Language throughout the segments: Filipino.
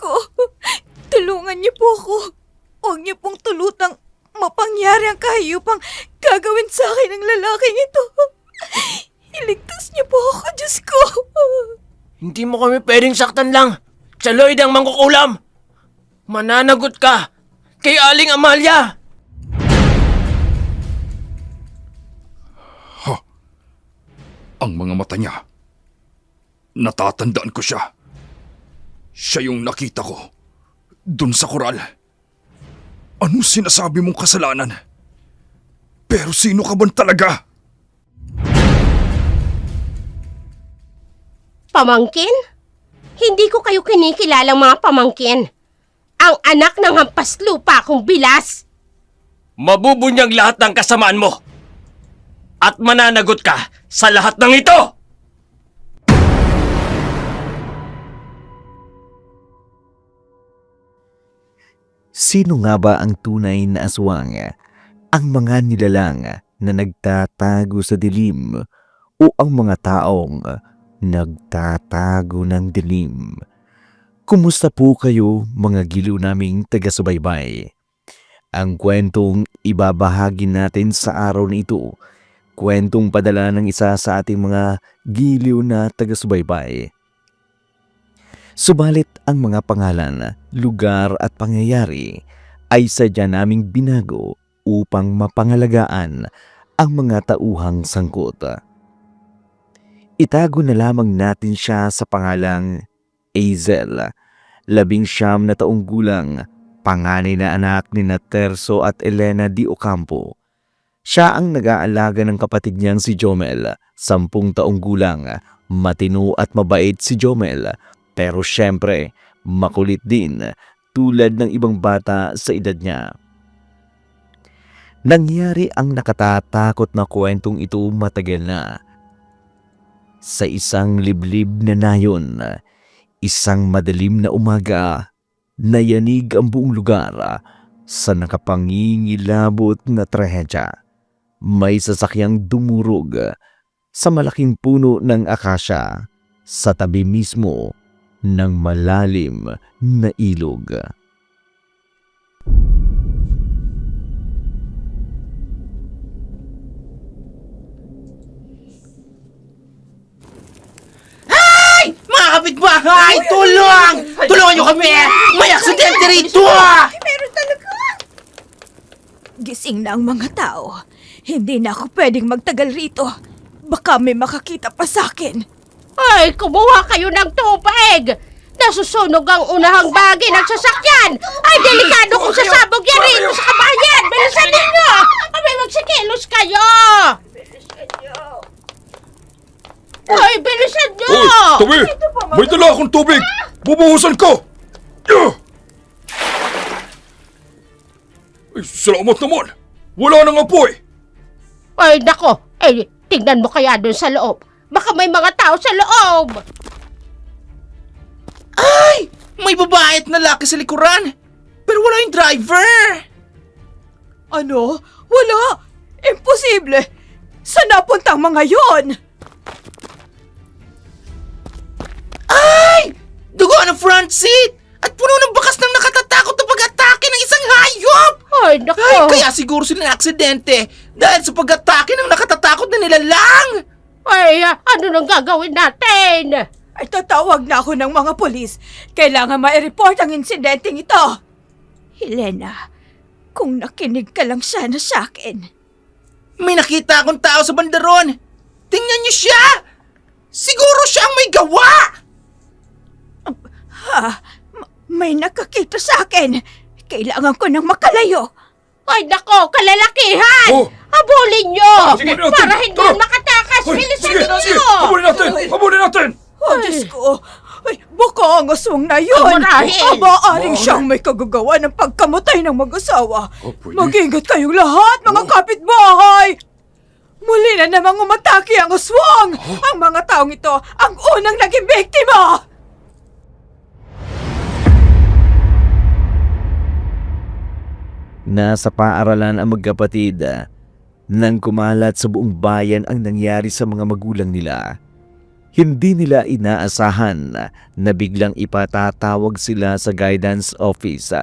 ko. Tulungan niyo po ako. Huwag niyo pong tulutang mapangyari ang kahiyupang gagawin sa akin ng lalaking ito. Iligtas niyo po ako, Diyos ko. Hindi mo kami pwedeng saktan lang. Siya Lloyd ang mangkukulam. Mananagot ka kay Aling Amalia. Ang mga mata niya. Natatandaan ko siya. Siya yung nakita ko. Dun sa koral. Anong sinasabi mong kasalanan? Pero sino ka ba talaga? Pamangkin? Hindi ko kayo kinikilalang mga pamangkin. Ang anak ng hampas lupa kong bilas. Mabubunyag lahat ng kasamaan mo. At mananagot ka sa lahat ng ito! Sino nga ba ang tunay na aswang? Ang mga nilalang na nagtatago sa dilim o ang mga taong nagtatago ng dilim? Kumusta po kayo mga giliw naming taga-subaybay? Ang kwentong ibabahagi natin sa araw na ito, kwentong padala ng isa sa ating mga giliw na taga-subaybay. Subalit ang mga pangalan, lugar at pangyayari ay sadya naming binago upang mapangalagaan ang mga tauhang sangkot. Itago na lamang natin siya sa pangalang Azel, 19 na taong gulang, panganay na anak ni Terso at Elena Di Ocampo. Siya ang nag-aalaga ng kapatid niyang si Jomel, 10 taong gulang. Matino at mabait si Jomel, pero syempre makulit din tulad ng ibang bata sa edad niya. Nangyari ang nakatatakot na kwentong ito matagal na. Sa isang liblib na nayon, isang madilim na umaga, nayanig ang buong lugar sa nakapangingilabot na trahedya. May sasakyang dumurog sa malaking puno ng akasya sa tabi mismo ng malalim na ilog. Mga kapitbahay, tulong! Tulungan niyo kami! May aksidente rito! Meron talaga. Gising na ang mga tao. Hindi na ako pwedeng magtagal rito. Baka may makakita pa sa akin. Ay, kumuha kayo ng tubig! Nasusunog ang unahang bahagi ng sasakyan! Ay, delikado kung sasabog yan rito sa kabayan! Bilisan ninyo! Abay, magsikilos kayo! Ay, bilisan nyo! Hoy, tabi! May dala akong tubig! Bubuhusan ko! Ay, salamat naman! Wala nang apoy! Ay, nako! Ay, tingnan mo kaya doon sa loob. Baka may mga tao sa loob! Ay! May babae at lalaki sa likuran! Pero wala yung driver! Ano? Wala! Imposible! Saan napunta ang mga yon? Ay! Dugo ng front seat! At puno ng bakas ng nakatatakot na pag-atake ng isang hayop! Ay, nako! Ay, kaya siguro sila na aksidente dahil sa pag-atake ng nakatatakot na nilalang! Ay, ano nang gagawin natin? Ay, tatawag na ako ng mga polis. Kailangan ma-report ang insidenteng ito. Helena, kung nakinig ka lang sana sa akin. May nakita akong tao sa bandaron! Tingnan niyo siya! Siguro siya ang may gawa! May nakakita sa akin. Kailangan ko nang makalayo. Ay, nako, kalalakihan! Oh! Habulin nyo! Sige, natin! Para hindi Tara! makatakas! Hoy, Bilisan sige! ninyo! Habulin natin! Habulin natin! Oh, Diyos ko. Ay, baka ang aswang na yun. Marahil. Maaring siyang may kagagawa ng pagkamatay ng mag-asawa. pwede. Mag-ingat kayong lahat, mga kapitbahay. Muli na namang umatake ang aswang. Ang mga taong ito ang unang naging biktima. Nasa paaralan ang magkapatid nang kumalat sa buong bayan ang nangyari sa mga magulang nila. Hindi nila inaasahan na biglang ipatatawag sila sa guidance office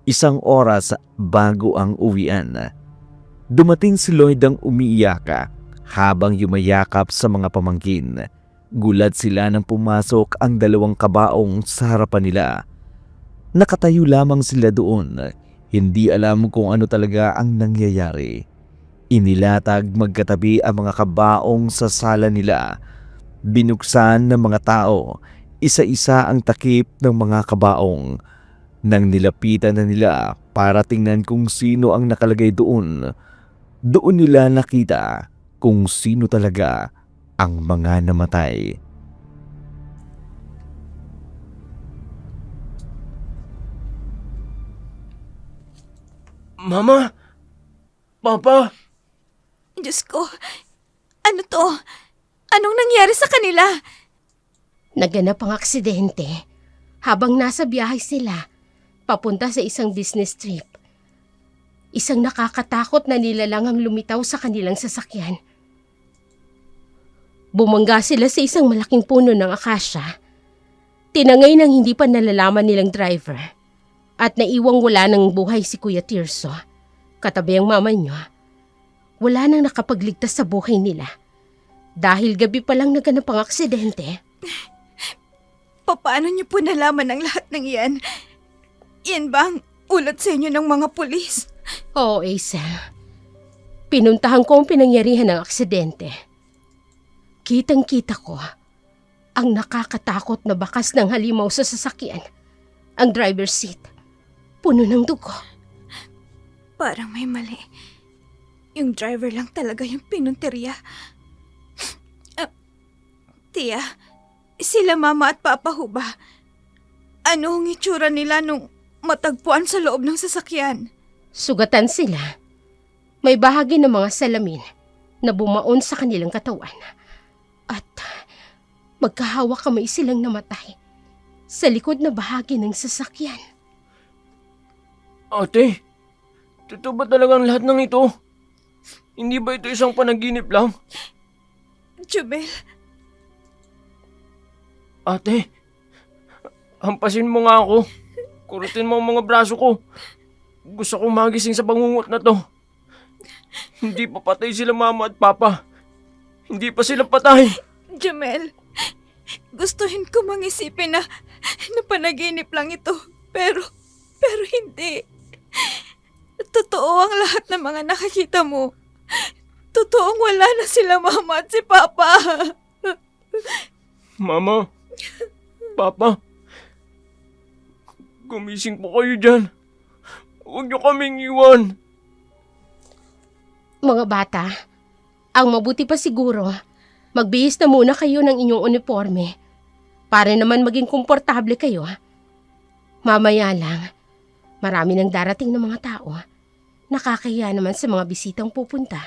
1 oras bago ang uwian. Dumating si Lloyd ang umiiyak habang yumayakap sa mga pamangkin. Gulat sila nang pumasok ang 2 kabaong sa harapan nila. Nakatayo lamang sila doon. Hindi alam kung ano talaga ang nangyayari. Inilatag magkatabi ang mga kabaong sa sala nila. Binuksan ng mga tao, isa-isa ang takip ng mga kabaong. Nang nilapitan na nila para tingnan kung sino ang nakalagay doon, doon nila nakita kung sino talaga ang mga namatay. Mama? Papa? Diyos ko, ano to? Anong nangyari sa kanila? Naganap ang aksidente habang nasa biyahe sila papunta sa isang business trip. Isang nakakatakot na nilalang ang lumitaw sa kanilang sasakyan. Bumangga sila sa isang malaking puno ng akasya. Tinangay ng hindi pa nalalaman nilang driver at naiwang wala ng buhay si Kuya Tirso. Katabi ang mama niyo. Wala nang nakapagligtas sa buhay nila dahil gabi pa lang naganap ang aksidente. Paano niyo po nalaman ang lahat ng iyan? Yan ba ang ulat sa inyo ng mga pulis? Oo, Hazel. Pinuntahan ko ang pinangyarihan ng aksidente. Kitang-kita ko ang nakakatakot na bakas ng halimaw sa sasakyan. Ang driver's seat, puno ng dugo. Parang may mali. Yung driver lang talaga yung pinunteriya. Tia, sila mama at papa ho ba? Ano ang itsura nila nung matagpuan sa loob ng sasakyan? Sugatan sila. May bahagi ng mga salamin na bumaon sa kanilang katawan. At magkahawak kamay silang namatay sa likod na bahagi ng sasakyan. Ate, totoo ba talagang lahat ng ito? Hindi ba ito isang panaginip lang? Jumel, Ate, hampasin mo nga ako. Kurutin mo ang mga braso ko. Gusto kong magising sa bangungot na to. Hindi pa patay sila mama at papa. Hindi pa sila patay. Jumel, gustuhin ko mangisipin na panaginip lang ito. Pero hindi. Totoo ang lahat ng mga nakakita mo. Totoong wala na sila mama at si papa. Mama, papa, gumising po kayo dyan. Huwag niyo kaming iwan. Mga bata, ang mabuti pa siguro, magbihis na muna kayo ng inyong uniforme para naman maging komportable kayo. Mamaya lang, marami nang darating na mga tao. Nakakahiya naman sa mga bisitang pupunta.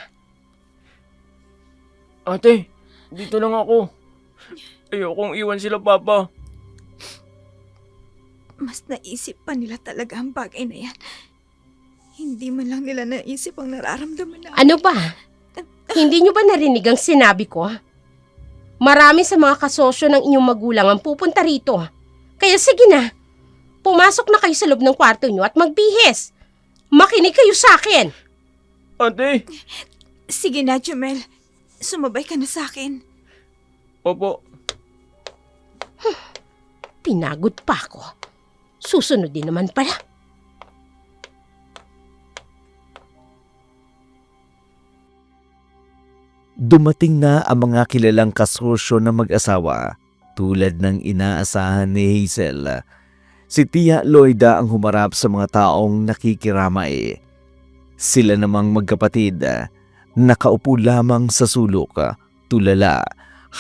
Ate, dito lang ako. Ayokong iwan sila papa. Mas naisip pa nila talaga ang bagay na yan. Hindi man lang nila naisip ang nararamdaman na. Ano ba? Hindi nyo ba narinig ang sinabi ko? Marami sa mga kasosyo ng inyong magulang ang pupunta rito. Kaya sige na, pumasok na kayo sa loob ng kwarto nyo at magbihis. Makinig kayo sa akin. Ate, Sige na, Jumel. Sumabay ka na sa akin. opo. Pinagod pa ako. Susunod din naman pala. Dumating na ang mga kilalang kasosyo ng mag-asawa tulad ng inaasahan ni Hazel. Si Tia Loida ang humarap sa mga taong nakikiramay. Sila namang magkapatid, nakaupo lamang sa sulok, tulala,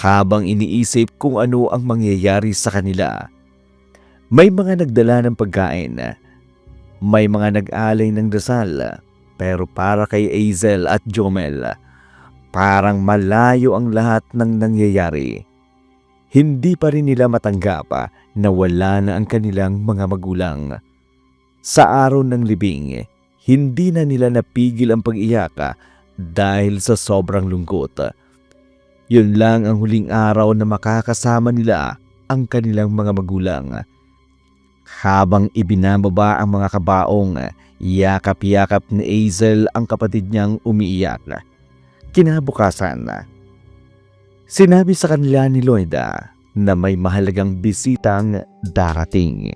habang iniisip kung ano ang mangyayari sa kanila. May mga nagdala ng pagkain, may mga nag-alay ng dasal, pero para kay Hazel at Jomel, parang malayo ang lahat ng nangyayari. Hindi pa rin nila matanggap na wala na ang kanilang mga magulang. Sa araw ng libing, hindi na nila napigil ang pag-iyak dahil sa sobrang lungkot. Yun lang ang huling araw na makakasama nila ang kanilang mga magulang. Habang ibinababa ang mga kabaong, yakap-yakap ni Hazel ang kapatid niyang umiiyak. Kinabukasan, sinabi sa kanila ni Loida na may mahalagang bisitang darating.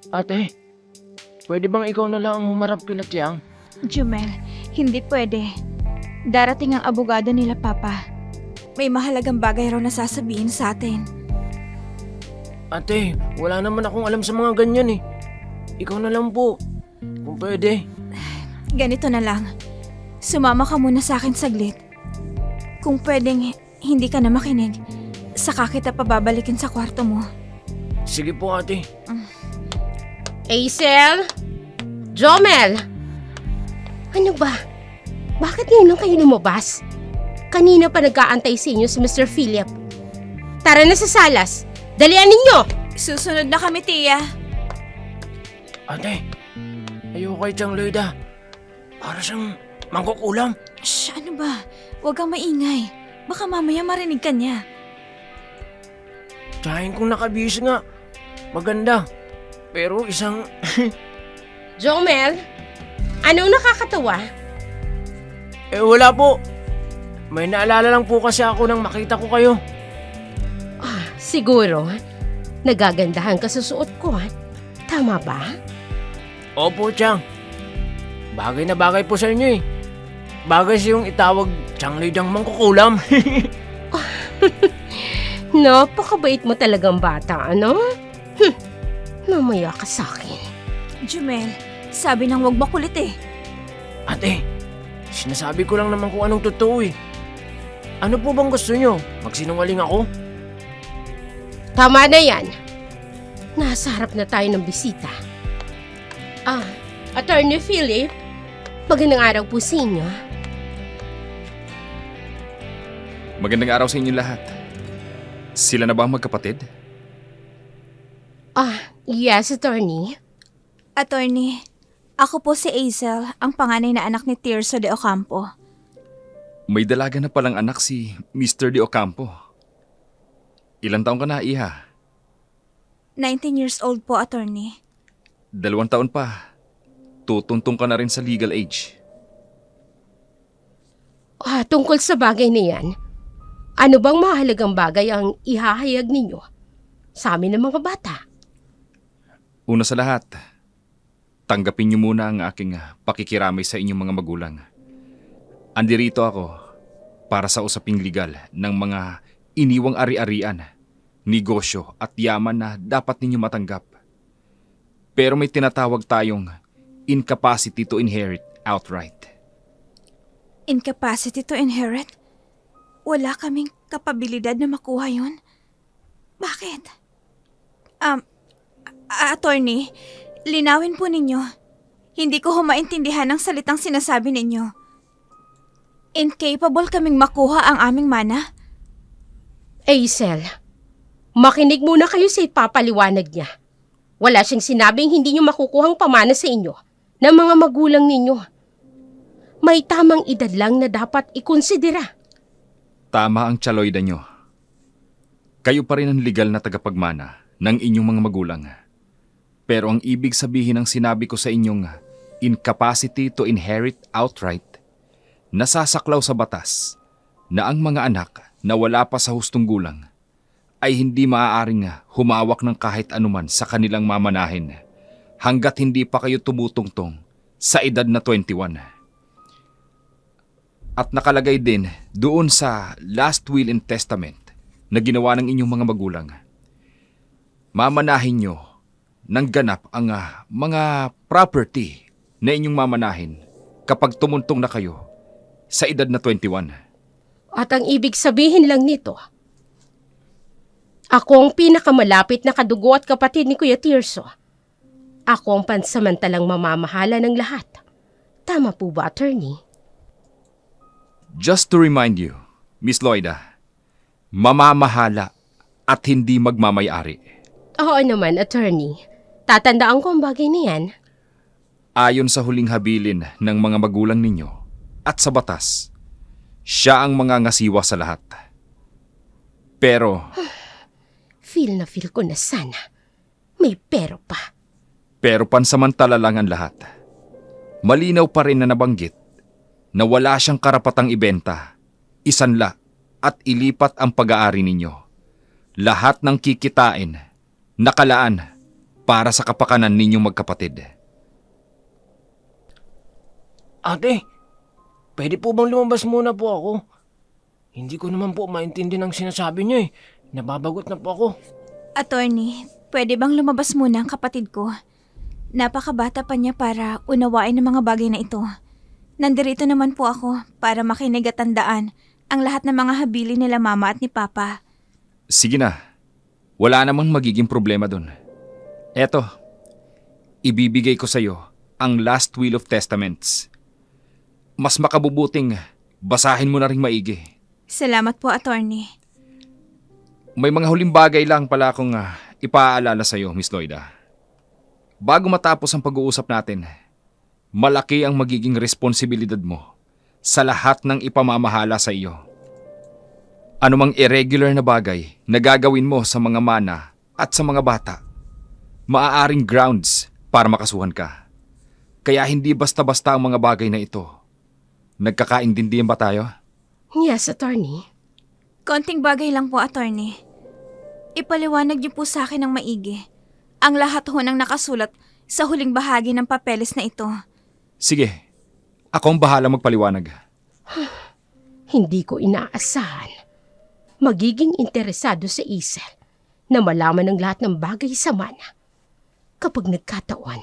Ate, pwede bang ikaw na lang ang humarap kila Tiang? Jumel, hindi pwede. Darating ang abogado nila, Papa. May mahalagang bagay raw na sasabihin sa atin. Ate, wala naman akong alam sa mga ganyan eh. Ikaw na lang po. Kung pwede. Ganito na lang. Sumama ka muna sa akin saglit. Kung pwedeng hindi ka na makinig, saka kita pababalikin sa kwarto mo. Sige po ate. Hazel? Jomel? Ano ba? Bakit ngayon lang kayo lumabas? Kanina pa nag-aantay sa inyo si Mr. Philip. Tara na sa salas. Dalian ninyo! Susunod na kami, Tia. Ate, ayoko kay Tiang Loida. Para siyang mangkukulam. Shh, ano ba? Huwag kang maingay. Baka mamaya marinig ka niya. Tsahin kong nakabihis nga. Maganda. Pero isang... Jomel? Anong nakakatawa? wala po. May naalala lang po kasi ako nang makita ko kayo. Siguro, nagagandahan ka sa suot ko. Tama ba? Opo, Tiang. Bagay na bagay po sa inyo eh. Bagay siyong itawag Tiang Loidang mangkukulam. Napakabait mo talagang bata, ano? Mamaya ka sa akin. Jumel, sabi nang huwag makulit eh. Ate, sinasabi ko lang naman kung anong totoo eh. Ano po bang gusto nyo? Magsinungaling ako? Tama na yan. Nasa harap na tayo ng bisita. Attorney Philip, magandang araw po sa inyo. Magandang araw sa inyo lahat. Sila na ba ang magkapatid? Yes, attorney. Attorney, ako po si Hazel, ang panganay na anak ni Tirso de Ocampo. May dalaga na palang anak si Mr. De Ocampo. Ilan taon ka na, Iha? 19 years old po, attorney. 2 taon pa. Tutuntong ka na rin sa legal age. Tungkol sa bagay na yan, ano bang mahalagang bagay ang ihahayag ninyo sa amin ng mga bata? Una sa lahat, tanggapin niyo muna ang aking pakikiramay sa inyong mga magulang. Andirito ako para sa usaping legal ng mga iniwang ari-arian, negosyo at yaman na dapat ninyo matanggap. Pero may tinatawag tayong incapacity to inherit outright. Incapacity to inherit? Wala kaming kapabilidad na makuha yun? Bakit? Attorney, linawin po ninyo. Hindi ko maintindihan ang salitang sinasabi ninyo. Incapable kaming makuha ang aming mana? Hazel, makinig muna kayo sa ipapaliwanag niya. Wala siyang sinabing hindi niyo makukuhang pamana sa inyo ng mga magulang ninyo. May tamang edad lang na dapat ikonsidera. Tama ang tsaloyda nyo. Kayo pa rin ang legal na tagapagmana ng inyong mga magulang. Pero ang ibig sabihin ng sinabi ko sa inyong incapacity to inherit outright, nasasaklaw sa batas na ang mga anak na wala pa sa hustong gulang ay hindi maaaring humawak ng kahit anuman sa kanilang mamanahin hanggat hindi pa kayo tumutungtong sa edad na 21. At nakalagay din doon sa last will and testament na ginawa ng inyong mga magulang. Mamanahin nyo ng ganap ang mga property na inyong mamanahin kapag tumuntong na kayo sa edad na 21. At ang ibig sabihin lang nito, ako ang pinakamalapit na kadugo at kapatid ni Kuya Tirso. Ako ang pansamantalang mamamahala ng lahat. Tama po ba, attorney? Just to remind you, Miss Loida, mamamahala at hindi magmamayari. Oo naman, attorney. Tatandaan ko ang bagay na yan. Ayon sa huling habilin ng mga magulang ninyo at sa batas, siya ang mangangasiwa sa lahat. Pero Feel na feel ko na sana. May pero pa. pansamantala lang ang lahat. Malinaw pa rin na nabanggit na wala siyang karapatang ibenta, isanla at ilipat ang pag-aari ninyo. Lahat ng kikitain, nakalaan para sa kapakanan ninyong magkapatid. Ate, pwede po bang lumabas muna po ako? Hindi ko naman po maintindihan ang sinasabi niyo eh. Nababagot na po ako. Attorney, pwede bang lumabas muna ang kapatid ko? Napakabata pa niya para unawain ang mga bagay na ito. Nandirito naman po ako para makinig at tandaan ang lahat ng mga habili nila mama at ni papa. Sige na, wala namang magiging problema dun. Eto, ibibigay ko sa'yo ang last will of testaments. Mas makabubuting basahin mo na rin maigi. Salamat po, attorney. May mga huling bagay lang pala akong ipaalala sa'yo, Miss Loida. Bago matapos ang pag-uusap natin, malaki ang magiging responsibilidad mo sa lahat ng ipamamahala sa iyo. Anumang irregular na bagay na gagawin mo sa mga mana at sa mga bata, maaaring grounds para makasuhan ka. Kaya hindi basta-basta ang mga bagay na ito. Nagkakaintindihan ba tayo? Yes, attorney. Konting bagay lang po, attorney. Ipaliwanag niyo po sa akin ng maigi ang lahat ho ng nakasulat sa huling bahagi ng papeles na ito. Sige, ako ang bahala magpaliwanag. Hindi ko inaasahan. Magiging interesado si Isel na malaman ang lahat ng bagay sa mana. Kapag nagkataon,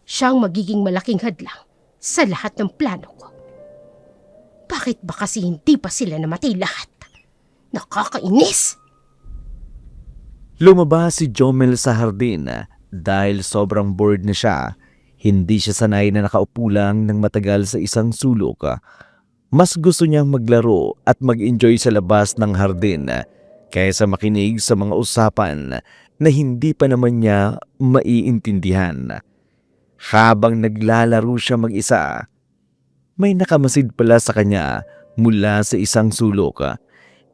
siyang magiging malaking hadlang sa lahat ng plano ko. Bakit ba kasi hindi pa sila namatay lahat? Nakakainis! Lumabas si Jomel sa hardin dahil sobrang bored na siya. Hindi siya sanay na nakaupo lang ng matagal sa isang sulok. Mas gusto niyang maglaro at mag-enjoy sa labas ng hardin kaysa makinig sa mga usapan na hindi pa naman niya maiintindihan. Habang naglalaro siya mag-isa, may nakamasid pala sa kanya mula sa isang sulok.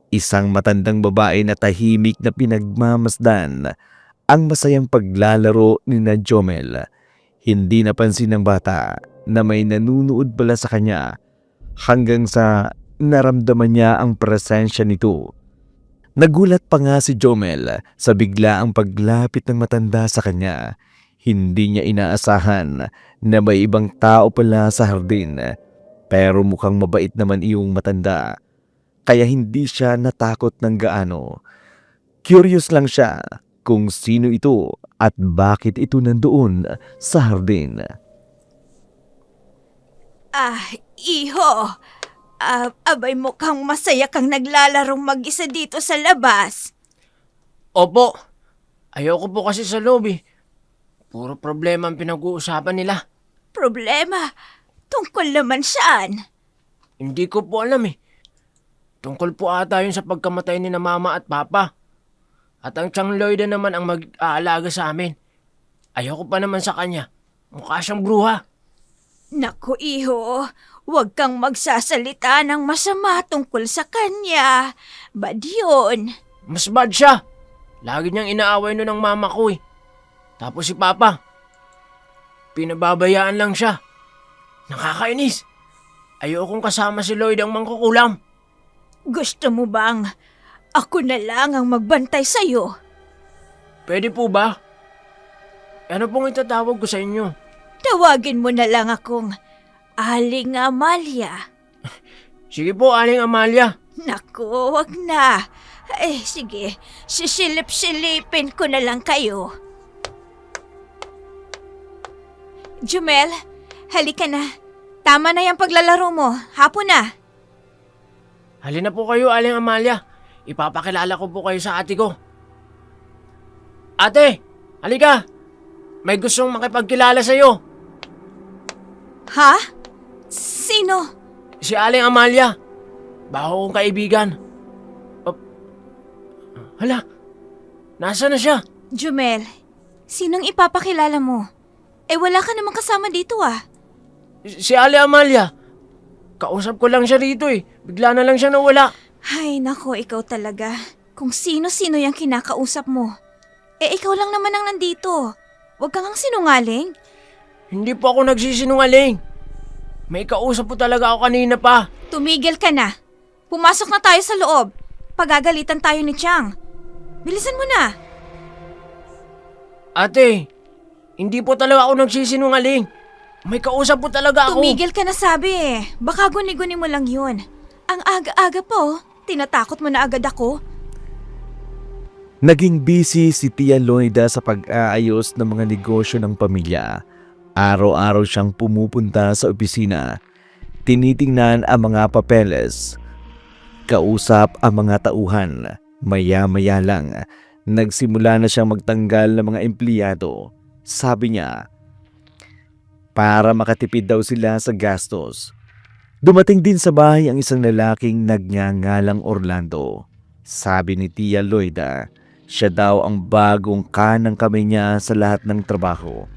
Isang matandang babae na tahimik na pinagmamasdan ang masayang paglalaro ni na Jomel. Hindi napansin ng bata na may nanunood pala sa kanya hanggang sa naramdaman niya ang presensya nito. Nagulat pa nga si Jomel sa biglaang paglapit ng matanda sa kanya. Hindi niya inaasahan na may ibang tao pala sa hardin. Pero mukhang mabait naman iyong matanda. Kaya hindi siya natakot ng gaano. Curious lang siya kung sino ito at bakit ito nandoon sa hardin. Iho, abay mukhang masaya kang naglalarong mag-isa dito sa labas. Opo, ayoko po kasi sa loob eh. Puro problema ang pinag-uusapan nila. Problema? Tungkol naman saan? Hindi ko po alam eh. Tungkol po ata yun sa pagkamatay ni na mama at papa. At ang Tiyang Loida naman ang mag-aalaga sa amin. Ayoko pa naman sa kanya. Mukha siyang bruha. Naku, iho, huwag kang magsasalita ng masama tungkol sa kanya. Bad yun. Mas bad siya. Lagi niyang inaaway nun ng mama ko eh. Tapos si papa, pinababayaan lang siya. Nakakainis. Ayokong kasama si Lloyd ang mangkukulam. Gusto mo bang ako na lang ang magbantay sa'yo? Pwede po ba? Ano pong itatawag ko sa inyo? Tawagin mo na lang akong Aling Amalia. Sige po, Aling Amalia. Naku, wag na. Sige, sisilip-silipin ko na lang kayo. Jumel, halika na. Tama na yung paglalaro mo. Hapon na. Halina po kayo, Aling Amalia. Ipapakilala ko po kayo sa ate ko. Ate, halika. May gustong makipagkilala sa'yo. Ha? Sino? Si Aling Amalia. Baho kong kaibigan. Hala, nasa na siya? Jumel, Sinong ipapakilala mo? Wala ka namang kasama dito ah. Si Ali Amalia. Kausap ko lang siya rito eh. Bigla na lang siya nawala. Ay, nako, ikaw talaga. Kung sino-sino yung kinakausap mo. Ikaw lang naman ang nandito. Huwag kang sinungaling. Hindi po ako nagsisinungaling. May kausap po talaga ako kanina pa. Tumigil ka na. Pumasok na tayo sa loob. Pagagalitan tayo ni Chang. Bilisan mo na. Ate, hindi po talaga ako nagsisinungaling. May kausap po talaga ako. Tumigil ka na sabi eh. Baka guni-guni mo lang yun. Ang aga-aga po. Tinatakot mo na agad ako. Naging busy si Tia Loida sa pag-aayos ng mga negosyo ng pamilya. Araw-araw siyang pumupunta sa opisina. Tinitingnan ang mga papeles. Kausap ang mga tauhan. Maya-maya lang, nagsimula na siyang magtanggal ng mga empleyado. Sabi niya, para makatipid daw sila sa gastos. Dumating din sa bahay ang isang lalaking nagngangalang Orlando. Sabi ni Tia Loida, siya daw ang bagong kanang kamay niya sa lahat ng trabaho.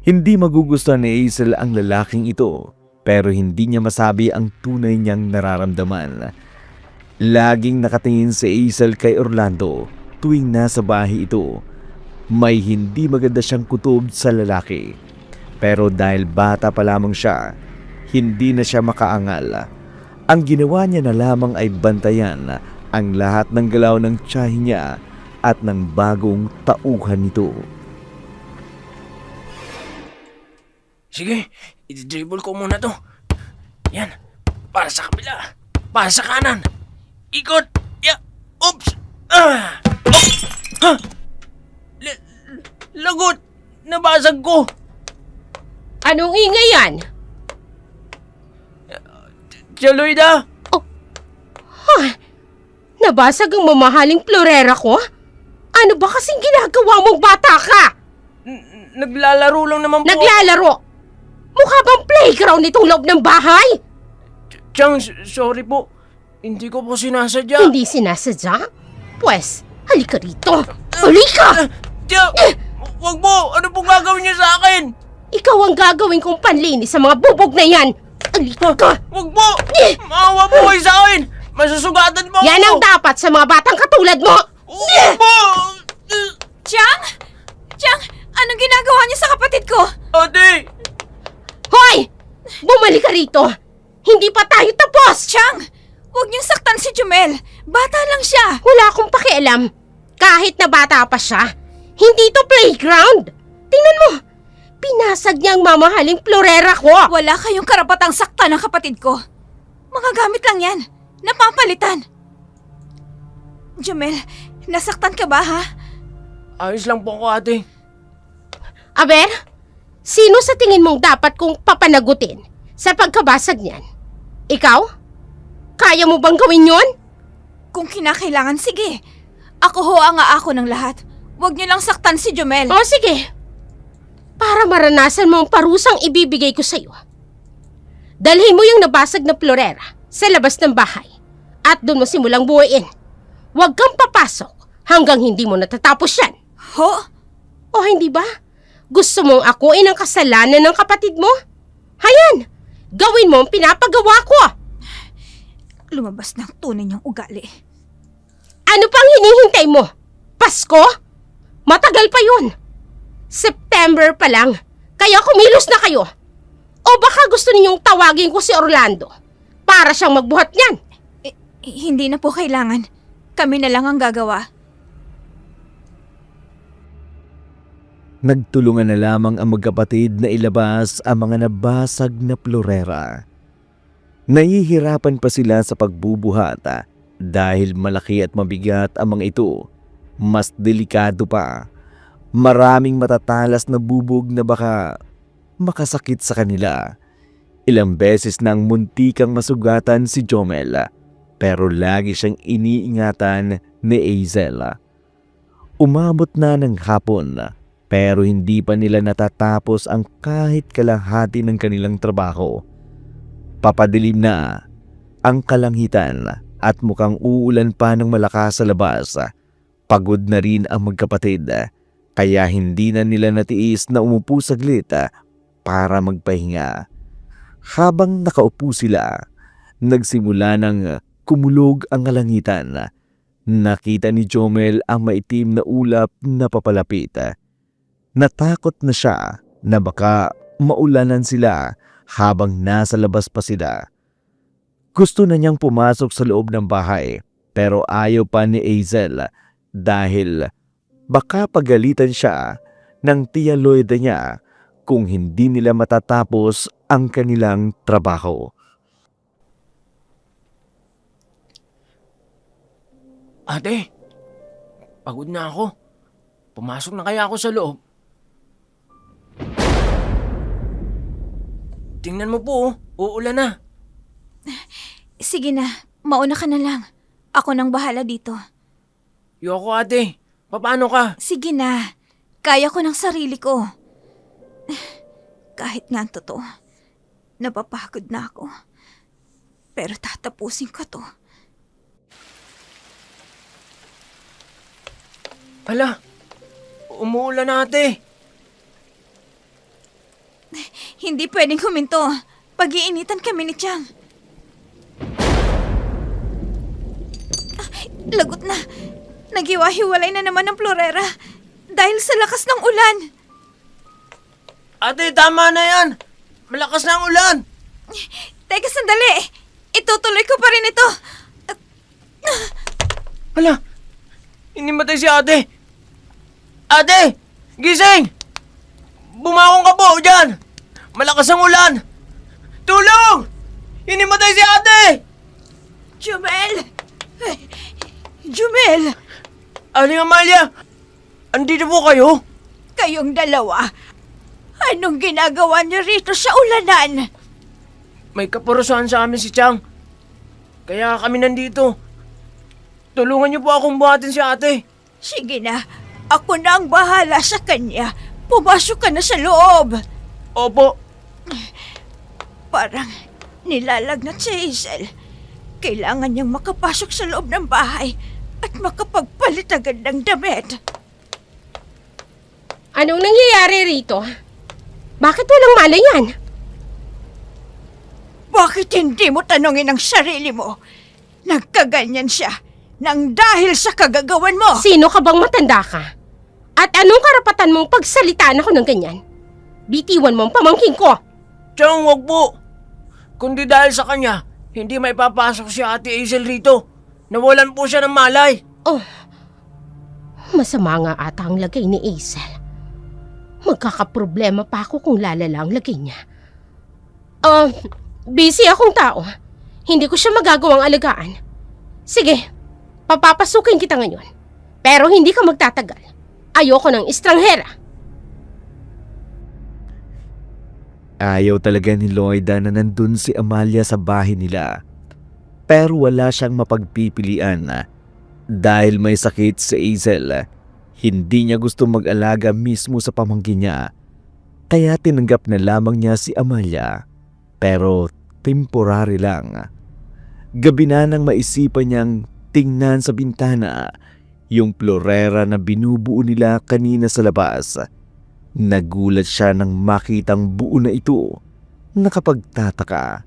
Hindi magugustuhan ni Hazel ang lalaking ito, pero hindi niya masabi ang tunay niyang nararamdaman. Laging nakatingin si Hazel kay Orlando tuwing nasa bahay ito. May hindi maganda siyang kutob sa lalaki. Pero dahil bata pa lamang siya, hindi na siya makaangal. Ang ginawa niya na lamang ay bantayan ang lahat ng galaw ng tiyahin niya at ng bagong tauhan nito. Sige, i-dribble ko muna to. Yan, para sa kabila. Para sa kanan. Ikot. Ya. Oops. Ah. Oh. Ha. Lagot. Nabasag ko. Anong ingay yan? Tia Loida. Nabasag ang mamahaling florera ko? Ano ba kasing ginagawa mong bata ka? Naglalaro lang naman po. Naglalaro? Mukha bang playground itong loob ng bahay? Chang, sorry po. Hindi ko po sinasadya. Hindi sinasadya? Pwes, halika rito. Halika! Tia, wag mo. Ano pong gagawin niya sa akin? Ikaw ang gagawin kong panlinis sa mga bubog na yan. Halika ka! Wag mo. Maawa po kayo sa akin. Masusugatan mo Yan ang ako. dapat sa mga batang katulad mo! Wag mo. Chang! Chang! Anong ginagawa niya sa kapatid ko? Ate. Hoy! Bumalik ka rito! Hindi pa tayo tapos! Chang! Huwag niyong saktan si Jumel. Bata lang siya. Wala akong pakialam. Kahit na bata pa siya, hindi to playground. Tingnan mo, pinasag niya ang mamahaling florera ko. Wala kayong karapatang saktan ng kapatid ko. Mga gamit lang yan. Napapalitan. Jumel, nasaktan ka ba ha? Ayos lang po ako, ate. Aber, sino sa tingin mong dapat kong papanagutin sa pagkabasag niyan? Ikaw? Kaya mo bang gawin yon? Kung kinakailangan, sige. Ako ho ang aako ng lahat. Huwag niyo lang saktan si Jumel. O sige, para maranasan mo ang parusang ibibigay ko sa'yo. Dalhin mo yung nabasag na florera sa labas ng bahay at doon mo simulang buuin. Huwag kang papasok hanggang hindi mo natatapos yan. Ho? O hindi ba? Gusto mong akuin ang kasalanan ng kapatid mo? Hayan, gawin mo ang pinapagawa ko. Lumabas na ang tunay niyang ugali. Ano pang hinihintay mo? Pasko? Matagal pa yun. September pa lang, kaya kumilos na kayo. O baka gusto ninyong tawagin ko si Orlando para siyang magbuhat niyan. Hindi na po kailangan. Kami na lang ang gagawa. Nagtulungan na lamang ang magkapatid na ilabas ang mga nabasag na florera. Nahihirapan pa sila sa pagbubuhat dahil malaki at mabigat ang mga ito. Mas delikado pa. Maraming matatalas na bubog na baka makasakit sa kanila. Ilang beses nang muntikang masugatan si Jomel, pero lagi siyang iniingatan ni Hazel. Umabot na ng hapon, pero hindi pa nila natatapos ang kahit kalahati ng kanilang trabaho. Papadilim na ang kalangitan at mukhang uulan pa ng malakas sa labas. Pagod na rin ang magkapatid, Kaya hindi na nila natiis na umupo saglit para magpahinga. Habang nakaupo sila, nagsimula ng kumulog ang kalangitan. Nakita ni Jomel ang maitim na ulap na papalapit. Natakot na siya na baka maulanan sila habang nasa labas pa sila. Gusto na niyang pumasok sa loob ng bahay pero ayaw pa ni Hazel dahil baka pagalitan siya ng tiya Loida niya kung hindi nila matatapos ang kanilang trabaho. Ate, pagod na ako. Pumasok na kaya ako sa loob? Tingnan mo po, uulan na. Sige na, mauna ka na lang. Ako nang bahala dito. Yoko ate, paano ka? Sige na, kaya ko ng sarili ko. Kahit nga ang totoo, napapagod na ako. Pero tatapusin ko to. Hala, umuulan na ate. Hindi pwedeng huminto. Pag-iinitan kami ni Chang. Lagot na. Nagiwa-hiwalay na naman ang florera dahil sa lakas ng ulan. Ate, tama na yan. Malakas na ang ulan. Teka, sandali. Itutuloy ko pa rin ito. Hala, inimatay si ate. Ate, gising! Bumangon ka po dyan. Malakas ang ulan. Tulong! Inimatay si ate! Jumel! Jumel! Aling Amalia, andito po kayo? Kayong dalawa, anong ginagawa niyo rito sa ulanan? May kaparusahan sa amin si Chang. Kaya kami nandito. Tulungan niyo po akong buhatin si ate. Sige na, ako na ang bahala sa kanya. Pumasok ka na sa loob. Opo. Parang nilalagnat si Hazel. Kailangan niyang makapasok sa loob ng bahay at makapagpalit agad ng damit. Anong nangyayari rito? Bakit walang malay yan? Bakit hindi mo tanongin ang sarili mo? Nagkaganyan siya nang dahil sa kagagawan mo. Sino ka bang matanda ka? At anong karapatan mong pagsalitaan ako ng ganyan? Bitiwan mo ang pamangkin ko. Chang, wag po. Kundi dahil sa kanya, hindi may papasok si ate Hazel rito. Nawalan po siya ng malay. Oh, masama nga ata ang lagay ni Hazel. Magkakaproblema pa ako kung lalala ang lagay niya. Busy akong tao. Hindi ko siya magagawang alagaan. Sige, papapasukin kita ngayon. Pero hindi ka magtatagal. Ayoko ng estranghera. Ayaw talaga ni Loida na nandun si Amalia sa bahay nila. Pero wala siyang mapagpipilian dahil may sakit si Hazel. Hindi niya gusto mag-alaga mismo sa pamangkin niya. Kaya tinanggap na lamang niya si Amalia. Pero temporary lang. Gabi na nang maisipan niyang tingnan sa bintana yung florera na binubuo nila kanina sa labas. Nagulat siya nang makitang buo na ito. Nakapagtataka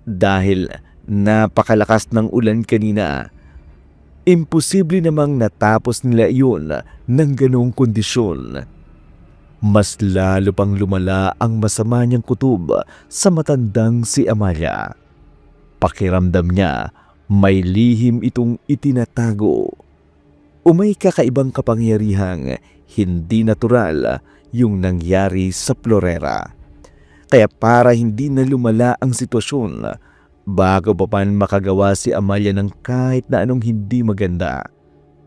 dahil napakalakas ng ulan kanina. Imposible namang natapos nila iyon ng ganong kondisyon. Mas lalo pang lumala ang masama niyang kutob sa matandang si Amalia. Pakiramdam niya may lihim itong itinatago. O may kakaibang kapangyarihang hindi natural yung nangyari sa florera. Kaya para hindi na lumala ang sitwasyon, bago pa man makagawa si Amalia ng kahit na anong hindi maganda,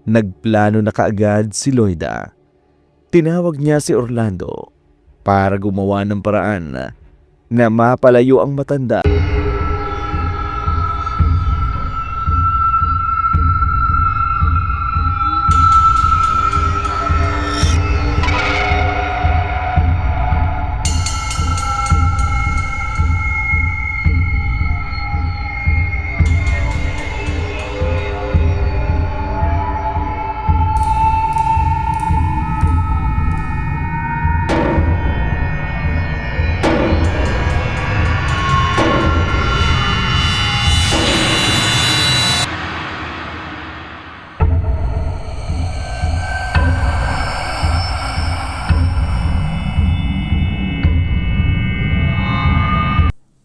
nagplano na kaagad si Loida. Tinawag niya si Orlando para gumawa ng paraan na mapalayo ang matanda.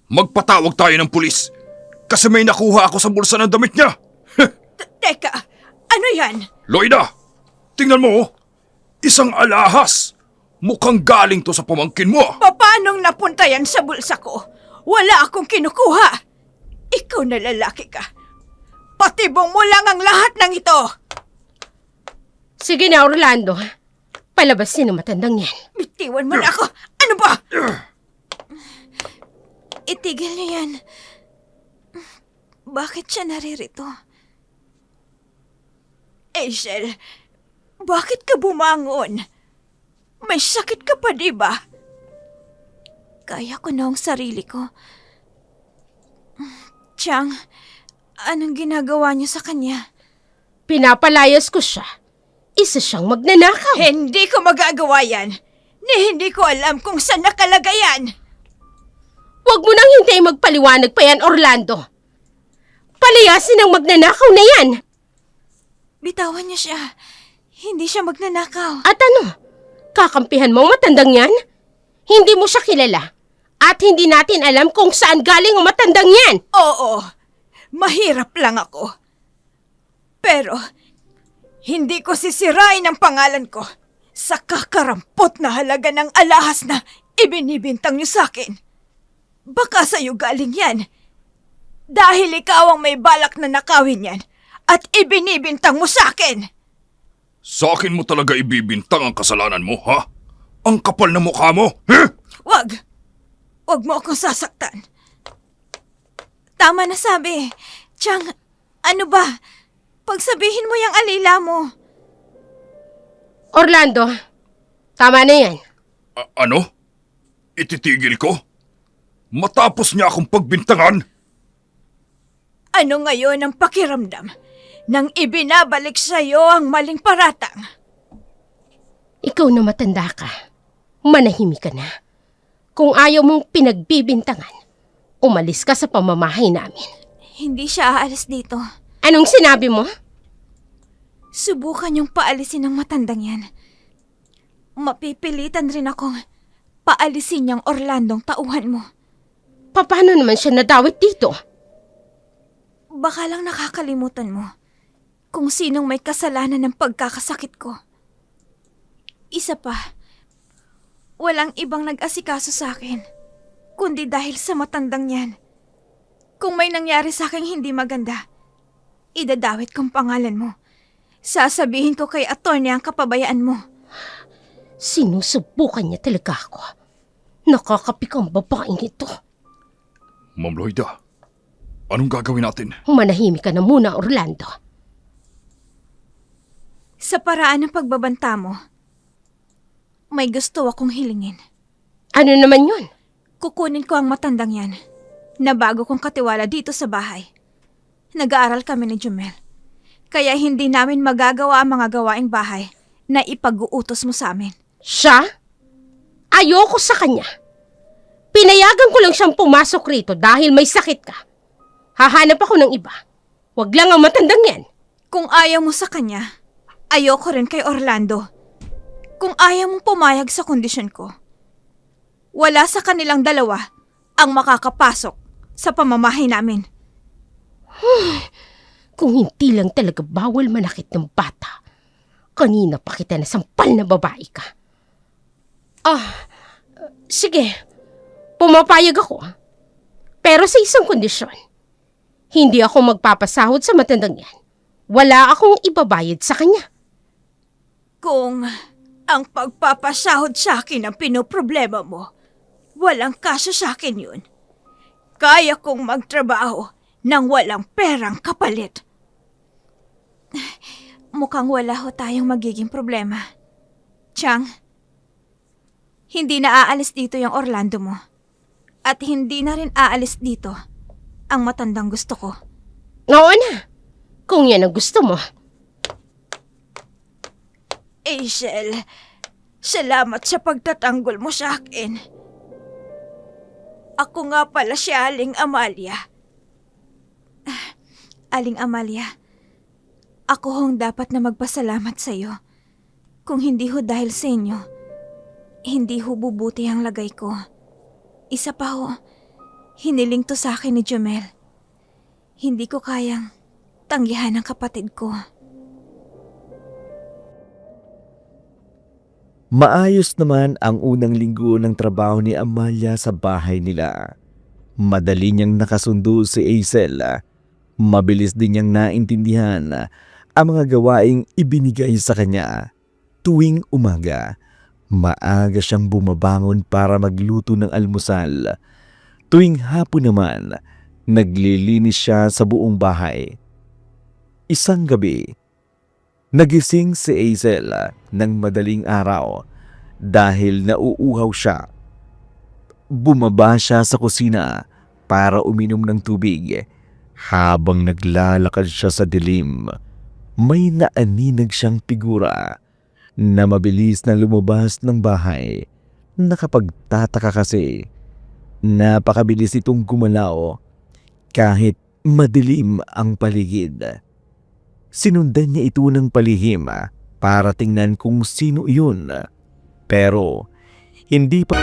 Magpatawag tayo ng pulis. Kasi may nakuha ako sa bulsa ng damit niya. Teka, ano yan? Loida, tingnan mo. Isang alahas. Mukhang galing to sa pamangkin mo. Paanong napunta yan sa bulsa ko? Wala akong kinukuha. Ikaw na lalaki ka. Patibong mo lang ang lahat ng ito. Sige na, Orlando. Palabasin ang matandang yan. Bitiwan mo na ako. Ano ba? Itigil niyo yan. Bakit siya naririto? Asiel, bakit ka bumangon? May sakit ka pa, di ba? Kaya ko na ang sarili ko. Chang, anong ginagawa niyo sa kanya? Pinapalayas ko siya. Isa siyang magnanakaw. Hindi ko magagawa yan. Hindi ko alam kung saan nakalagay yan. Huwag mo nang hintay magpaliwanag pa yan, Orlando. Palayasin ang magnanakaw na yan. Bitawan niyo siya. Hindi siya magnanakaw. At ano? Kakampihan mo ang matandang yan? Hindi mo siya kilala. At hindi natin alam kung saan galing ang matandang yan. Oo, mahirap lang ako. Pero, hindi ko sisirain ang pangalan ko sa kakarampot na halaga ng alahas na ibinibintang niyo sa akin. Baka sa'yo galing yan. Dahil ikaw ang may balak na nakawin yan at ibinibintang mo sa akin. Sa akin mo talaga ibibintang ang kasalanan mo, ha? Ang kapal na mukha mo, ha? Wag! Wag mo akong sasaktan. Tama na sabi. Chang, ano ba? Pagsabihin mo yung alila mo. Orlando, tama na yan. Ano? Ititigil ko? Matapos niya akong pagbintangan? Ano ngayon ang pakiramdam nang ibinabalik sa'yo ang maling paratang? Ikaw na matanda ka. Manahimik ka na. Kung ayaw mong pinagbibintangan, umalis ka sa pamamahay namin. Hindi siya aalis dito. Anong sinabi mo? Subukan yung paalisin ng matandang yan. Mapipilitan rin akong paalisin niyang Orlandong tauhan mo. Paano naman siya nadawit dito? Baka lang nakakalimutan mo kung sinong may kasalanan ng pagkakasakit ko. Isa pa, walang ibang nag-asikaso sa akin, kundi dahil sa matandang yan. Kung may nangyari sa akin hindi maganda, idadawit kong pangalan mo. Sasabihin ko kay attorney ang kapabayaan mo. Sinusubukan niya talaga ako. Nakakapikang babaeng ito. Ma'am Loida, anong gagawin natin? Manahimik ka na muna, Orlando. Sa paraan ng pagbabanta mo, may gusto akong hilingin. Ano naman yun? Kukunin ko ang matandang yan na bago kong katiwala dito sa bahay. Nag-aaral kami ni Jumel. Kaya hindi namin magagawa ang mga gawaing bahay na ipag-uutos mo sa amin. Siya? Ayoko sa kanya. Pinayagan ko lang siyang pumasok rito dahil may sakit ka. Hahanap ako ng iba. Huwag lang ang matandang yan. Kung ayaw mo sa kanya, ayoko rin kay Orlando. Kung ayaw mong pumayag sa kondisyon ko, wala sa kanilang dalawa ang makakapasok sa pamamahay namin. Kung hindi lang talaga bawal manakit ng bata, kanina pa kita nasampal na babae ka. Sige, pumapayag ako. Pero sa isang kondisyon, hindi ako magpapasahod sa matandang yan. Wala akong ibabayad sa kanya. Kung ang pagpapasahod sa akin ang pinoproblema mo, walang kaso sa akin yun. Kaya kong magtrabaho nang walang perang kapalit. Mukhang wala ho tayong magiging problema. Chang, hindi na aalis dito yung Orlando mo. At hindi na rin aalis dito ang matandang gusto ko. Oo na, kung yan ang gusto mo. Asiel, salamat sa pagtatanggol mo sa akin. Ako nga pala si Aling Amalia. Aling Amalia, ako hong dapat na magpasalamat sa iyo. Kung hindi ho dahil sa inyo, hindi ho bubuti ang lagay ko. Isa pa ho, Hiniling to sa akin ni Jomel. Hindi ko kayang tanggihan ang kapatid ko. Maayos naman ang unang linggo ng trabaho ni Amalia sa bahay nila. Madali niyang nakasundo si Hazel. Mabilis din niyang naintindihan ang mga gawaing ibinigay sa kanya. Tuwing umaga, maaga siyang bumabangon para magluto ng almusal. Tuwing hapon naman, naglilinis siya sa buong bahay. Isang gabi, nagising si Hazel ng madaling araw dahil nauuhaw siya. Bumaba siya sa kusina para uminom ng tubig. Habang naglalakad siya sa dilim, may naaninag siyang figura na mabilis na lumabas ng bahay. Nakapagtataka kasi, napakabilis itong gumalaw kahit madilim ang paligid. Sinundan niya ito ng palihim para tingnan kung sino iyon. Pero hindi pa...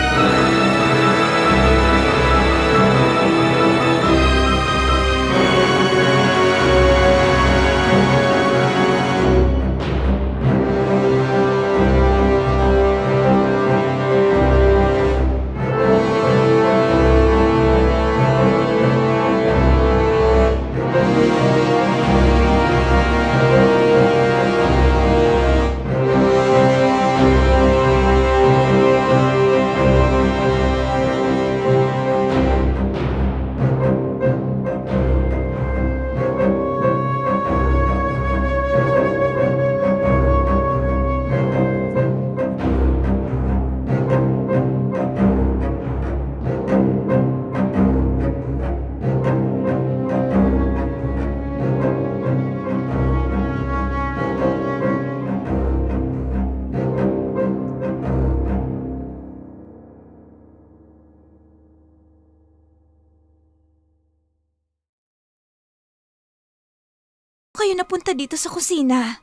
Kayo napunta dito sa kusina?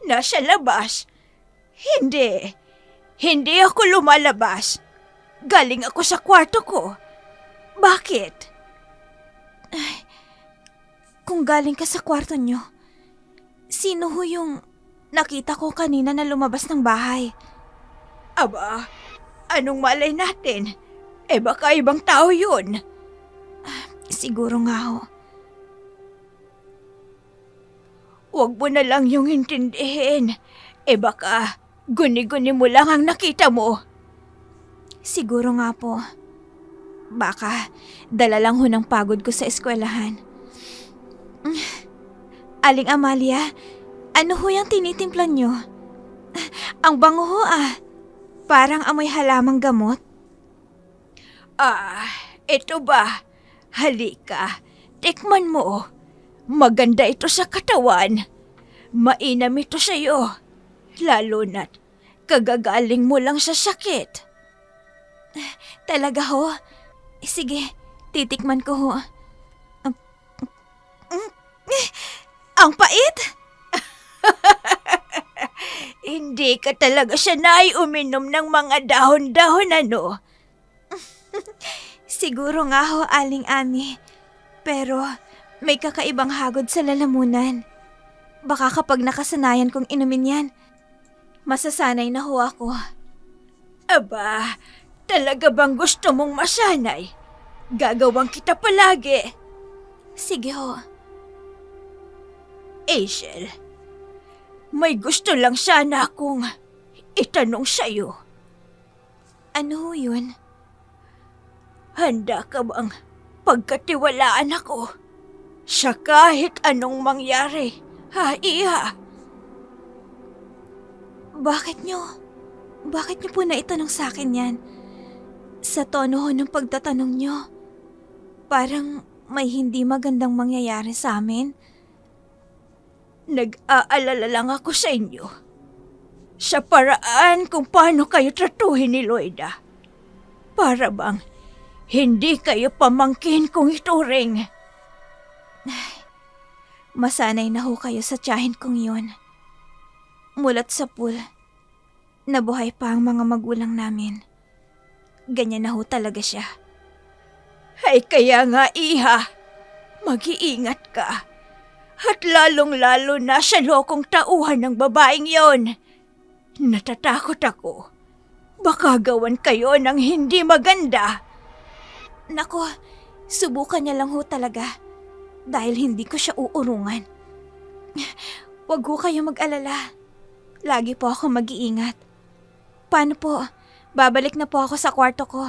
Nasa labas? Hindi. Hindi ako lumalabas. Galing ako sa kwarto ko. Bakit? Ay, kung galing ka sa kwarto nyo, sino ho yung nakita ko kanina na lumabas ng bahay? Aba, anong malay natin? Baka ibang tao yun. Siguro nga ho. Huwag mo na lang yung intindihin. Baka guni-guni mo lang ang nakita mo. Siguro nga po. Baka dala lang ho ng pagod ko sa eskwelahan. Aling Amalia, ano ho yung tinitimplan nyo? Ang bango ho Parang amoy halamang gamot. Ito ba? Halika, tikman mo. Maganda ito sa katawan. Mainam ito sa'yo. Lalo na't kagagaling mo lang sa sakit. Talaga ho? Sige, titikman ko ho. Ang pait? Hindi ka talaga sanay uminom ng mga dahon-dahon, ano? Siguro nga ho, Aling Ami. Pero may kakaibang hagod sa lalamunan. Baka kapag nakasanayan kong inumin yan, masasanay na ho ako. Aba, talaga bang gusto mong masanay? Gagawang kita palagi. Sige ho. Hazel, may gusto lang sana akong itanong sa'yo. Ano ho yun? Handa ka bang pagkatiwalaan ako sa kahit anong mangyari, ha, Iha? Bakit nyo po naitanong sa akin yan? Sa tono ho ng pagtatanong nyo, parang may hindi magandang mangyayari sa amin. Nag-aalala lang ako sa inyo. Sa paraan kung paano kayo tratuhin ni Loida. Para bang hindi kayo pamangkin kong ituring. Masanay na ho kayo sa tiyahin kong yun. Mulat sa pool, nabuhay pa ang mga magulang namin. Ganyan na ho talaga siya. Ay kaya nga, Iha, mag-iingat ka. At lalong-lalo na sa lokong tauhan ng babaeng yon. Natatakot ako. Baka gawan kayo ng hindi maganda. Nako, subukan niya lang ho talaga. Dahil hindi ko siya uurungan. Huwag ho kayo mag-alala. Lagi po ako mag-iingat. Paano po? Babalik na po ako sa kwarto ko.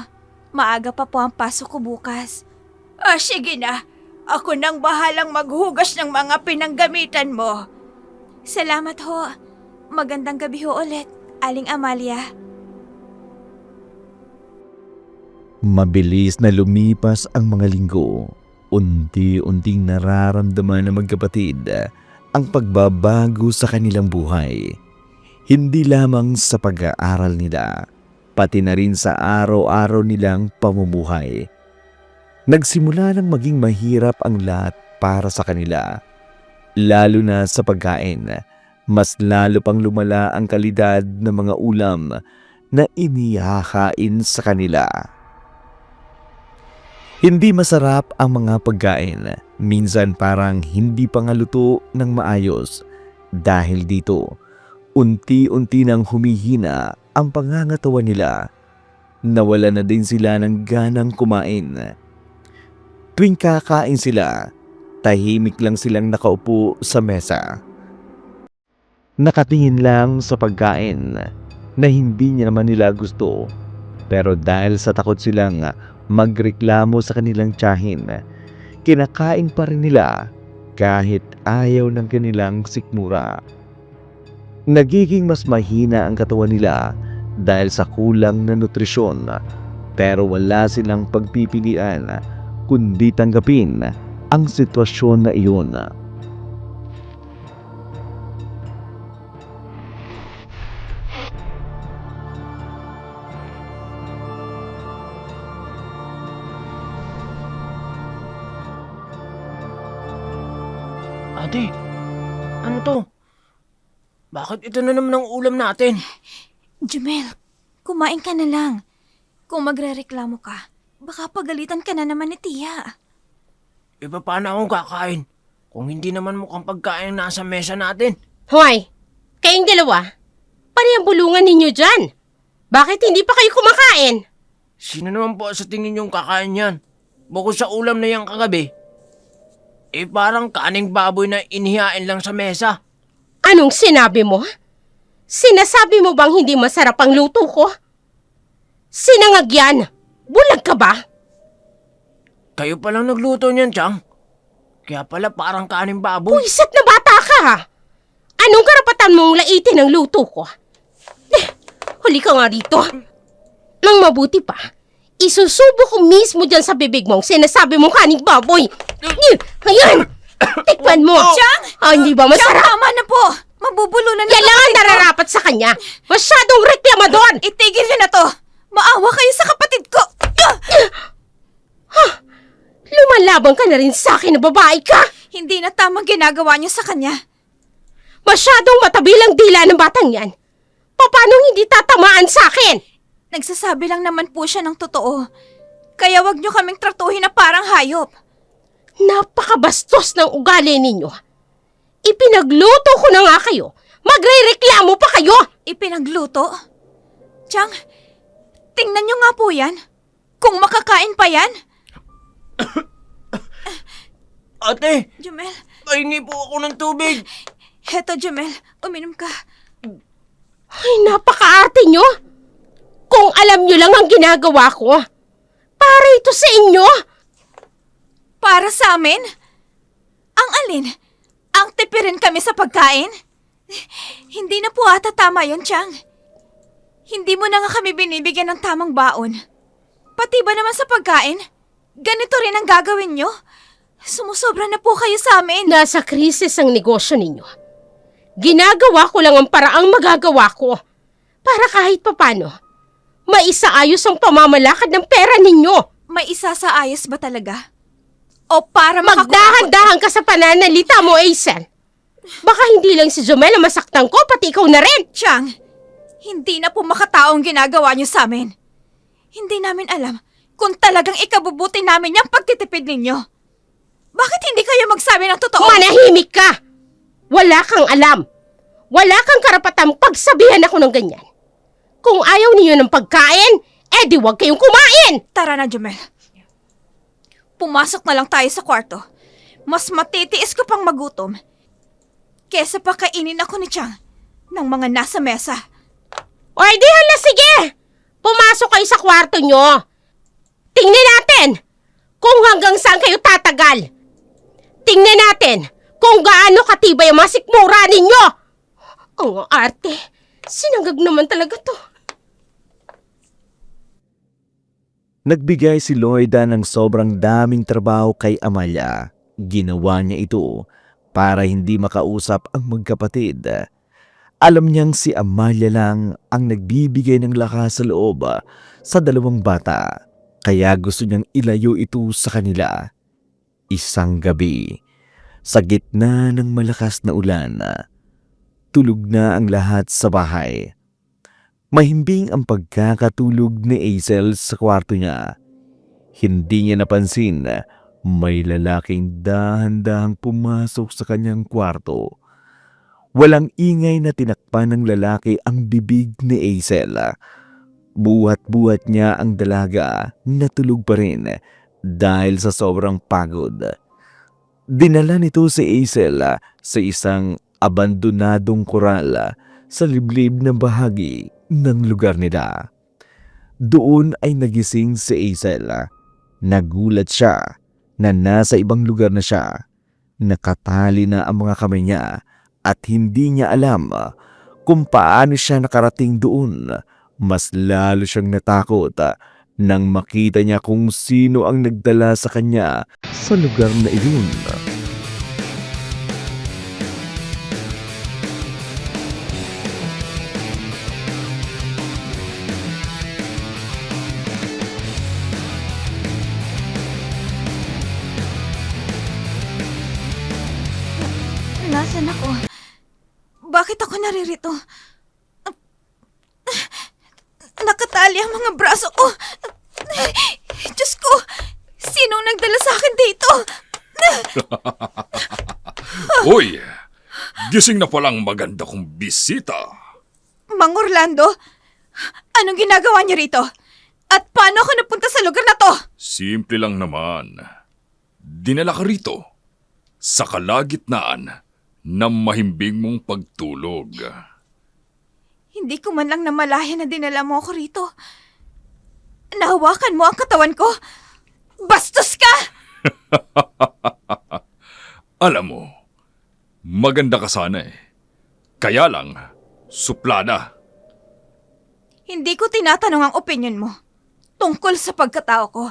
Maaga pa po ang pasok ko bukas. Sige na. Ako nang bahalang maghugas ng mga pinanggamitan mo. Salamat ho. Magandang gabi ho ulit, Aling Amalia. Mabilis na lumipas ang mga linggo. Unti-unting nararamdaman ng magkapatid ang pagbabago sa kanilang buhay. Hindi lamang sa pag-aaral nila, pati na rin sa araw-araw nilang pamumuhay. Nagsimula nang maging mahirap ang lahat para sa kanila. Lalo na sa pagkain, mas lalo pang lumala ang kalidad ng mga ulam na inihahain sa kanila. Hindi masarap ang mga pagkain. Minsan parang hindi pa nga luto ng maayos. Dahil dito, unti-unti nang humihina ang pangangatawan nila. Nawala na din sila ng ganang kumain. Tuwing kakain sila, tahimik lang silang nakaupo sa mesa. Nakatingin lang sa pagkain na hindi niya naman nila gusto. Pero dahil sa takot silang magreklamo sa kanilang tiyahin, kinakain pa rin nila kahit ayaw ng kanilang sikmura. Nagiging mas mahina ang katawan nila dahil sa kulang na nutrisyon, pero wala silang pagpipilian kundi tanggapin ang sitwasyon na iyon. Ate, ano to? Bakit ito na naman ang ulam natin? Jumel, kumain ka na lang. Kung magrereklamo ka, baka pagalitan ka na naman ni Tia. Paano akong kakain? Kung hindi naman mukhang pagkain nasa mesa natin. Hoy, kayong dalawa, pari ang bulungan ninyo dyan. Bakit hindi pa kayo kumakain? Sino naman po sa tingin yung kakain yan? Bukod sa ulam na yan kagabi, parang kaning baboy na inihain lang sa mesa. Anong sinabi mo? Sinasabi mo bang hindi masarap ang luto ko? Sinangag yan! Bulag ka ba? Kayo palang nagluto niyan, Chang. Kaya pala parang kaning baboy. Puisat na bata ka ha! Anong karapatan mong laitin ang luto ko? Huli ka nga rito. Nang mabuti pa, isusubo ko mismo dyan sa bibig mong sinasabi mong kaning baboy. Ayan! Tikman mo! Chang! Hindi ba Chang, masarap? tama na po! Mabubulunan na Yan lang ang nararapat sa kanya. Masyadong reklamador! Itigil niyo na to! Maawa kayo sa kapatid ko! Lumalaban ka na rin sa akin na babae ka! Hindi na tamang ginagawa niyo sa kanya. Masyadong matabilang dila ng batang yan. Paano hindi tatamaan sa akin? Nagsasabi lang naman po siya ng totoo. Kaya wag niyo kaming tratuhin na parang hayop. Napakabastos ng ugali ninyo. Ipinagluto ko na nga kayo. Magre-reklamo pa kayo! Ipinagluto? Chang, tingnan niyo nga po yan. Kung makakain pa yan. Ate, Jumel, pahingi po ako ng tubig. heto Jumel, uminom ka. Ay, napaka-arte nyo! Kung alam nyo lang ang ginagawa ko, para ito sa inyo! Para sa amin? Ang alin? Ang tipirin kami sa pagkain? Hindi na po ata tama yun, Chang. Hindi mo na nga kami binibigyan ng tamang baon. Pati ba naman sa pagkain? Ganito rin ang gagawin nyo? Sumusobra na po kayo sa amin. Nasa krisis ang negosyo ninyo. Ginagawa ko lang ang paraang magagawa ko para kahit papano maisaayos ang pamamalakad ng pera ninyo. May isa sa ayos ba talaga? O para Magdahan-dahan ka sa pananalita mo, Aizen. Baka hindi lang si Jomel ang masaktan ko, pati ikaw na rin. Chang, hindi na po makataong ginagawa niyo sa amin. Hindi namin alam kung talagang ikabubuti namin yung pagtitipid ninyo. Bakit hindi kayo magsabi ng totoo? Manahimik ka! Wala kang alam. Wala kang karapatang pagsabihan ako ng ganyan. Kung ayaw niyo ng pagkain, di wag kayong kumain! Tara na, Jumel. Pumasok na lang tayo sa kwarto. Mas matitiis ko pang magutom kesa pa kainin ako ni Chang ng mga nasa mesa. O di hala, sige! Pumasok kayo sa kwarto nyo. Tingnan natin kung hanggang saan kayo tatagal. Tingnan natin kung gaano katibay ang mga sikmura ninyo. Ang arte. Sinangag naman talaga to. Nagbigay si Loida ng sobrang daming trabaho kay Amalia. Ginawa niya ito para hindi makausap ang magkapatid. Alam niyang si Amalia lang ang nagbibigay ng lakas sa loob sa dalawang bata. Kaya gusto niyang ilayo ito sa kanila. Isang gabi, sa gitna ng malakas na ulan, tulog na ang lahat sa bahay. Mahimbing ang pagkakatulog ni Hazel sa kwarto niya. Hindi niya napansin na may lalaking dahan-dahang pumasok sa kanyang kwarto. Walang ingay na tinakpan ng lalaki ang bibig ni Hazel. Buhat-buhat niya ang dalaga na tulog pa rin dahil sa sobrang pagod. Dinala nito si Hazel sa isang abandonadong koral sa liblib na bahagi ng lugar nila. Doon ay nagising si Hazel. Nagulat siya na nasa ibang lugar na siya. Nakatali na ang mga kamay niya at hindi niya alam kung paano siya nakarating doon. Mas lalo siyang natakot nang makita niya kung sino ang nagdala sa kanya sa lugar na iyon. Nasaan ako? Bakit ako naririto? Nakatali ang mga braso ko. Diyos ko, sinong nagdala sa akin dito? Uy! Gising na palang maganda kong bisita. Mang Orlando, anong ginagawa niyo rito? At paano ako napunta sa lugar na to? Simple lang naman. Dinala ka rito sa kalagitnaan ng mahimbing mong pagtulog. Hindi ko man lang namalayan na dinala mo ako rito. Nahawakan mo ang katawan ko. Bastos ka! Alam mo, maganda ka sana eh. Kaya lang, suplada. Hindi ko tinatanong ang opinion mo tungkol sa pagkatao ko.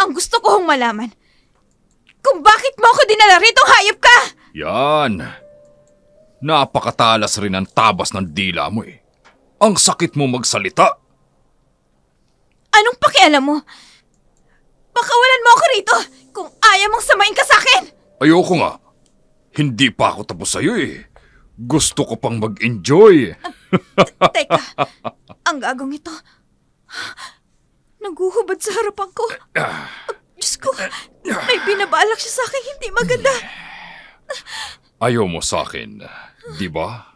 Ang gusto ko hong malaman, kung bakit mo ako dinala ritong hayop ka! Yan. Napakatalas rin ang tabas ng dila mo eh. Ang sakit mo magsalita. Anong pakialam mo? Pakawalan mo ako rito kung ayaw mong samain ka sa akin! Ayoko nga. Hindi pa ako tapos sa'yo eh. Gusto ko pang mag-enjoy. Teka, ang gagong ito. Naguhubad sa harapan ko. Diyos ko, may binabalak siya sa akin hindi maganda. Ayaw mo sa akin, di ba?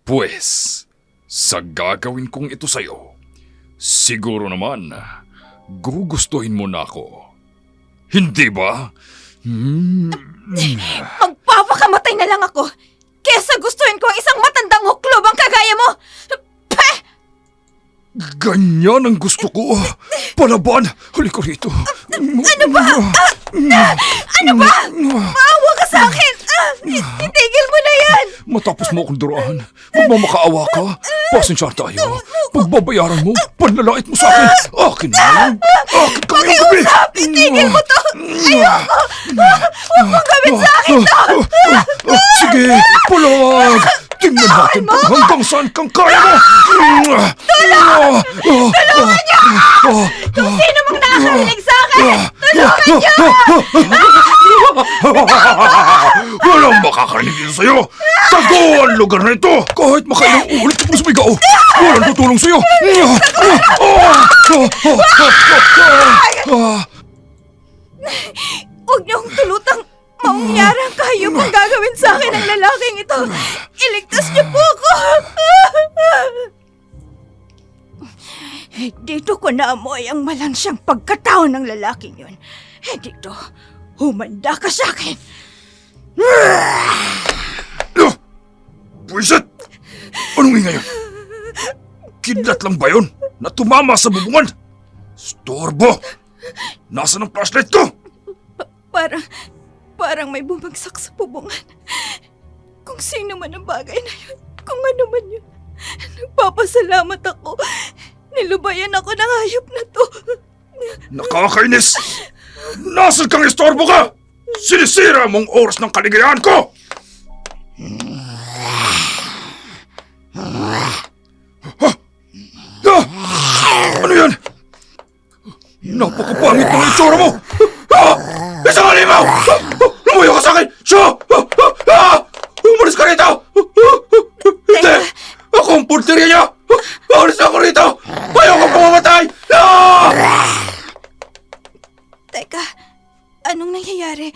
Pues, sa gagawin kong ito sa'yo, siguro naman, gugustuhin mo na ako. Hindi ba? Magpapakamatay na lang ako kesa gustuhin ko ang isang matandang huklobang kagaya mo. Peh! Ganyan ang gusto ko. Palaban! Halika rito. Ano ba? Ano ba? Maawa ka sa akin! Itigil mo na yan! Matapos mo akong duraan, magmamakaawa ka, pasensya tayo. Pagbabayaran mo, panlalait mo sa akin. Akin na yan. Akin ka ngayong gabi. Itigil mo to! Ayoko! Huwag mong gawin sa akin to! Sige, palag! Tingnan natin kung hanggang saan kang kaya mo! Tulungan niyo! Kung sino mang nakakarinig sa akin! Tulungan niyo! Walang makakarinig dito sa'yo! Sarado ang lugar na ito! Kahit makailang ulit mo sumigaw, walang tutulong sa'yo! Huwag niyo akong tulutang mangyarang kayo pang gagawin sa akin ng lalaking ito. Iligtas niyo po ako! Dito ko naamoy ang malansyang pagkatao ng lalaking yun. Dito, humanda ka sa akin. Buisit! Anong ingay yan? Kidlat lang ba yun? Na tumama sa bubungan? Storbo! Nasaan ang flashlight ko? Parang may bumagsak sa bubungan. Kung sino man ang bagay na yun, kung ano man yun, nagpapasalamat ako. Nilubayan ako ng hayop na to. Nakakainis! Nasaan kang istorbo ka? Sinisira mong oras ng kaligayahan ko! Ano yan? Napakapangit ng itsura mo! Isang halimaw! Lumuyo ka sa akin! Siya! Umalis ka rito! Hindi! Ako ang pulteriya niya! Umalis ako rito! Ayoko pumamatay! Teka, anong nangyayari?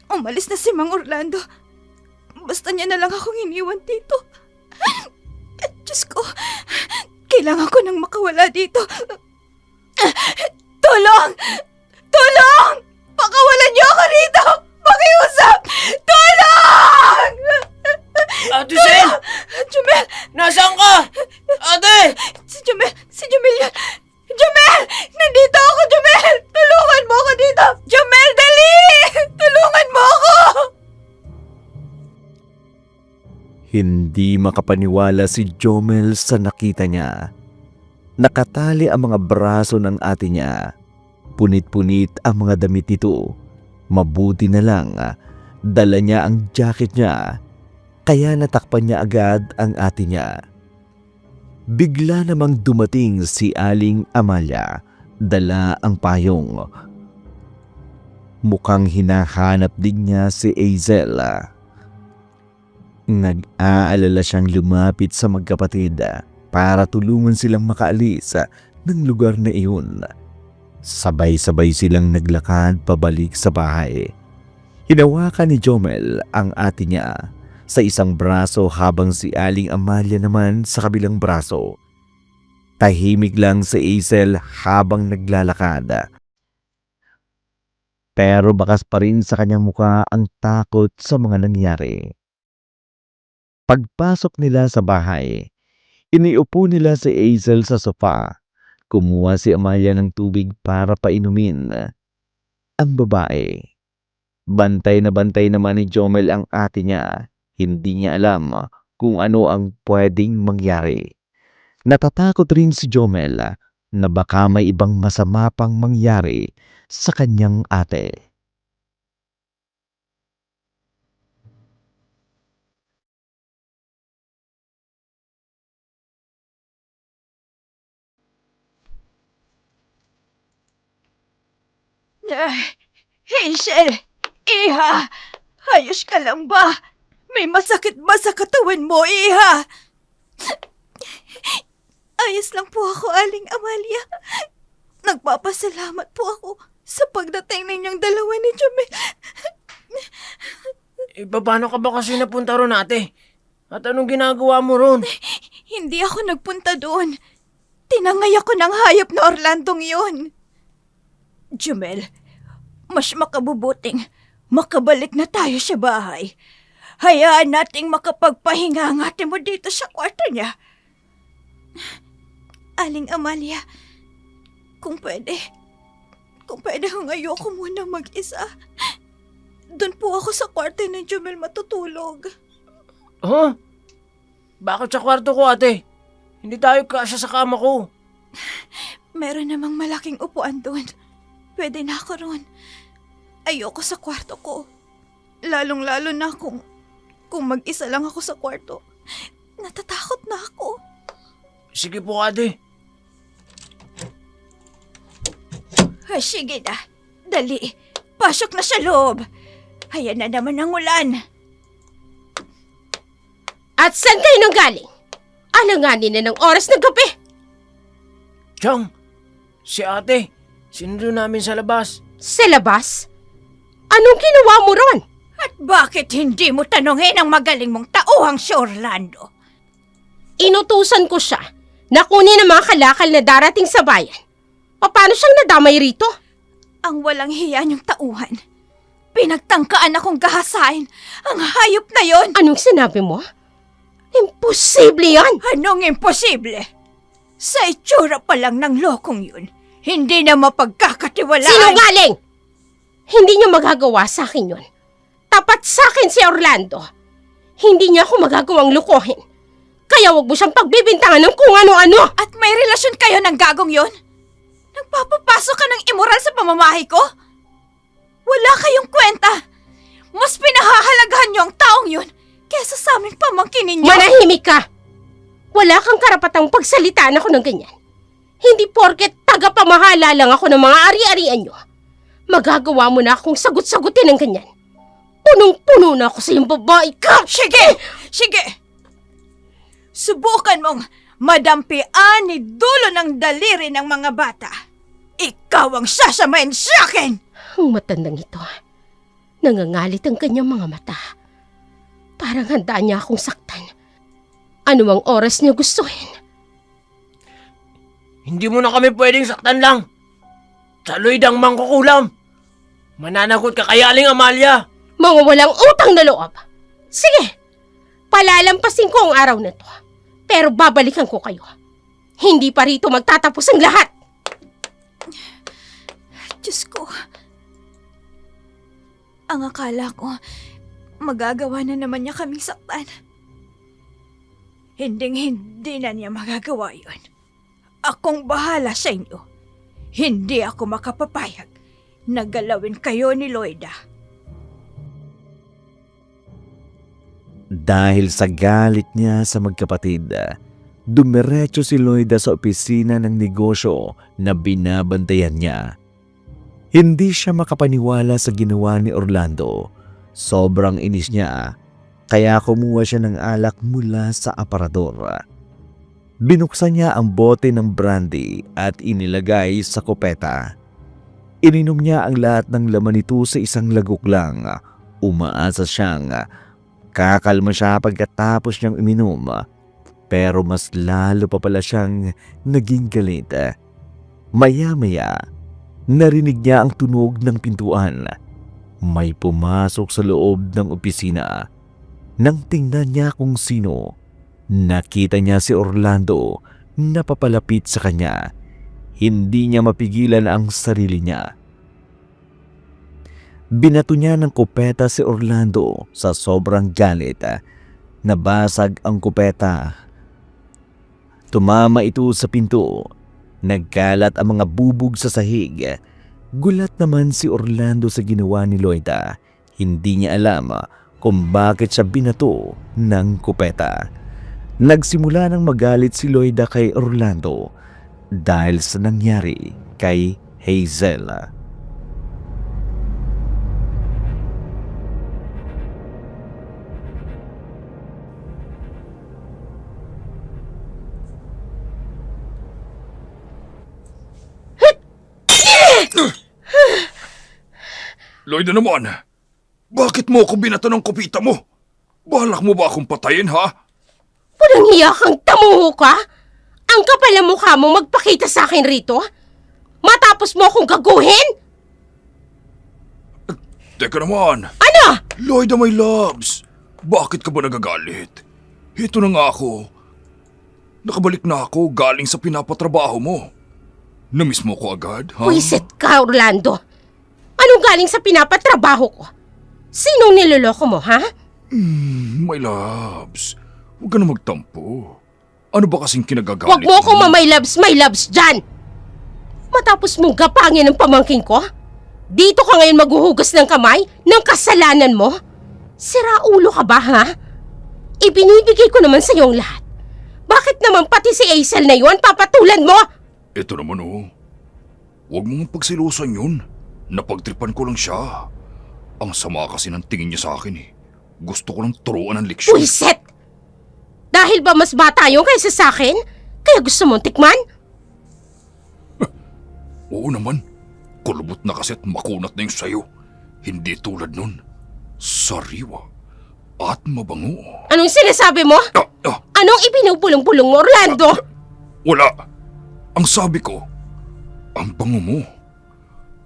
Umalis na si Mang Orlando. Basta niya na lang akong iniwan dito. Diyos ko, kailangan ko nang makawala dito. Tulong! Tulong! Pakawalan niyo ako rito! Pakiusap! Tulong! Ate Sel! Jumel! Nasaan ka? Ate! Si Jumel yan! Jumel! Nandito ako, Jumel! Tulungan mo ako dito! Jumel, dali! Tulungan mo ako! Hindi makapaniwala si Jomel sa nakita niya. Nakatali ang mga braso ng ate niya. Punit-punit ang mga damit nito. Mabuti na lang, dala niya ang jacket niya. Kaya natakpan niya agad ang ate niya. Bigla namang dumating si Aling Amalia. Dala ang payong. Mukhang hinahanap din niya si Hazel. Nag-aalala siyang lumapit sa magkapatid para tulungan silang makaalis ng lugar na iyon. Sabay-sabay silang naglakad pabalik sa bahay. Hinawakan ni Jomel ang ate niya sa isang braso habang si Aling Amalia naman sa kabilang braso. Tahimik lang si Hazel habang naglalakad. Pero bakas pa rin sa kanyang mukha ang takot sa mga nangyari. Pagpasok nila sa bahay, iniupo nila si Hazel sa sofa. Kumuha si Amalia ng tubig para painumin. Ang babae. Bantay na bantay naman ni Jomel ang ate niya. Hindi niya alam kung ano ang pwedeng mangyari. Natatakot rin si Jomel na baka may ibang masama pang mangyari sa kanyang ate. Hazel! Iha! Ayos ka lang ba? May masakit ba sa katawan mo, Iha? Ayos lang po ako, Aling Amalia. Nagpapasalamat po ako sa pagdating ninyong dalawa ni Jumel. Paano ka ba kasi napunta ron, ate? At anong ginagawa mo ron? Hindi ako nagpunta doon. Tinangay ako ng hayop na Orlandong iyon. Jumel, mas makabubuting makabalik na tayo sa bahay. Hayaan nating makapagpahinga ang ate mo dito sa kwarto niya. Aling Amalia, kung pwede kung ayoko muna mag-isa. Doon po ako sa kwarto ni Jumel matutulog. Huh? Bakit sa kwarto ko, ate? Hindi tayo kasya sa kama ko. Meron namang malaking upuan doon. Pwede na ako ron. Ayoko sa kwarto ko. Lalong-lalo na kung mag-isa lang ako sa kwarto. Natatakot na ako. Sige po, ate. Sige na. Dali. Pasok na sa loob. Ayan na naman ang ulan. At saan kayo nang galing? Alanganin na ng oras ng gabi. Chong, si ate, sinundo namin sa labas. Sa labas? Anong ginawa mo ron? At bakit hindi mo tanungin ang magaling mong tauhang si Orlando? Inutusan ko siya na kunin ang mga kalakal na darating sa bayan. Paano siyang nadamay rito? Ang walang hiya niyong tauhan. Pinagtangkaan akong gahasain ang hayop na yon. Anong sinabi mo? Imposible yan! Anong imposible? Sa itsura pa lang ng lokong yun, hindi na mapagkakatiwalaan. Sinungaling! Hindi niya magagawa sa akin yun. Tapat sa akin si Orlando. Hindi niya ako magagawang lukohin. Kaya wag mo siyang pagbibintangan ng kung ano-ano. At may relasyon kayo ng gagong yon? Nagpapapasok ka ng immoral sa pamamahay ko? Wala kayong kwenta. Mas pinahahalagahan niyo ang taong yun kesa sa aming pamangkin ninyo. Manahimik ka! Wala kang karapatang pagsalitaan ako ng ganyan. Hindi porket tagapamahala lang ako ng mga ari-arian niyo. Magagawa mo na akong sagot-sagutin ng ganyan. Punong-puno na ako sa iyong babae ka! Sige! Sige! Subukan mong madampian ni dulo ng daliri ng mga bata. Ikaw ang sasamayin sa akin! Ang matandang ito, nangangalit ang kanyang mga mata. Parang handa niya akong saktan. Anumang oras niya gustuhin. Hindi mo na kami pwedeng saktan lang. Saloy dang mangkukulam. Mananagot ka kay Aling Amalia. Mga walang utang na loob. Sige, palalampasin ko ang araw na to. Pero babalikan ko kayo. Hindi pa rito magtatapos ang lahat. Diyos ko. Ang akala ko, magagawa na naman niya kaming saktan. Hindi na niya magagawa yun. Akong bahala sa inyo. Hindi ako makapapayag na galawin kayo ni Loida. Dahil sa galit niya sa magkapatid, dumiretso si Loida sa opisina ng negosyo na binabantayan niya. Hindi siya makapaniwala sa ginawa ni Orlando. Sobrang inis niya, kaya kumuha siya ng alak mula sa aparador. Binuksan niya ang bote ng brandy at inilagay sa kopeta. Ininom niya ang lahat ng laman nito sa isang lagok lang. Umaasa siyang kakalma siya pagkatapos niyang uminom. Pero mas lalo pa pala siyang naging galit. Maya-maya, narinig niya ang tunog ng pintuan. May pumasok sa loob ng opisina. Nang tingnan niya kung sino, nakita niya si Orlando na papalapit sa kanya. Hindi niya mapigilan ang sarili niya. Binato niya ng kopeta si Orlando sa sobrang galit. Nabasag ang kopeta. Tumama ito sa pinto. Nagkalat ang mga bubog sa sahig. Gulat naman si Orlando sa ginawa ni Loida. Hindi niya alam kung bakit siya binato ng kopeta. Nagsimula nang magalit si Loida kay Orlando dahil sa nangyari kay Hazel. Loida naman, bakit mo ako binato ng kopita mo? Balak mo ba akong patayin, ha? Walang hiya kang tamuho ka? Ang kapal na mukha mo magpakita sa akin rito? Matapos mo akong gaguhin? Teka naman, Ano? Loida my loves, bakit ka ba nagagalit? Ito na nga ako. Nakabalik na ako galing sa pinapatrabaho mo. Namiss mo ko agad, ha? Wisit ka, Orlando. Anong galing sa pinapatrabaho ko? Sinong niloloko mo, ha? My loves, huwag ka na magtampo. Ano ba kasing kinagagalit Huwag mo akong my loves dyan! Matapos mong gapangin ang pamangkin ko? Dito ka ngayon maghuhugas ng kamay ng kasalanan mo? Sira ulo ka ba, ha? Ibinibigay ko naman sa iyo ang lahat. Bakit naman pati si Hazel na yun papatulan mo? Ito naman oh. Huwag mong pagsilusan yun. Napagtripan ko lang siya. Ang sama kasi ng tingin niya sa akin eh. Gusto ko lang turuan ng leksyon. Wisit! Dahil ba mas bata yung kaysa sa akin? Kaya gusto mong tikman? Oo naman. Kulubot na kasi at makunat na yung sayo. Hindi tulad nun. Sariwa at mabango. Anong sinasabi mo? Anong ipinupulong-pulong mo, Orlando? Wala. Ang sabi ko, ang bango mo.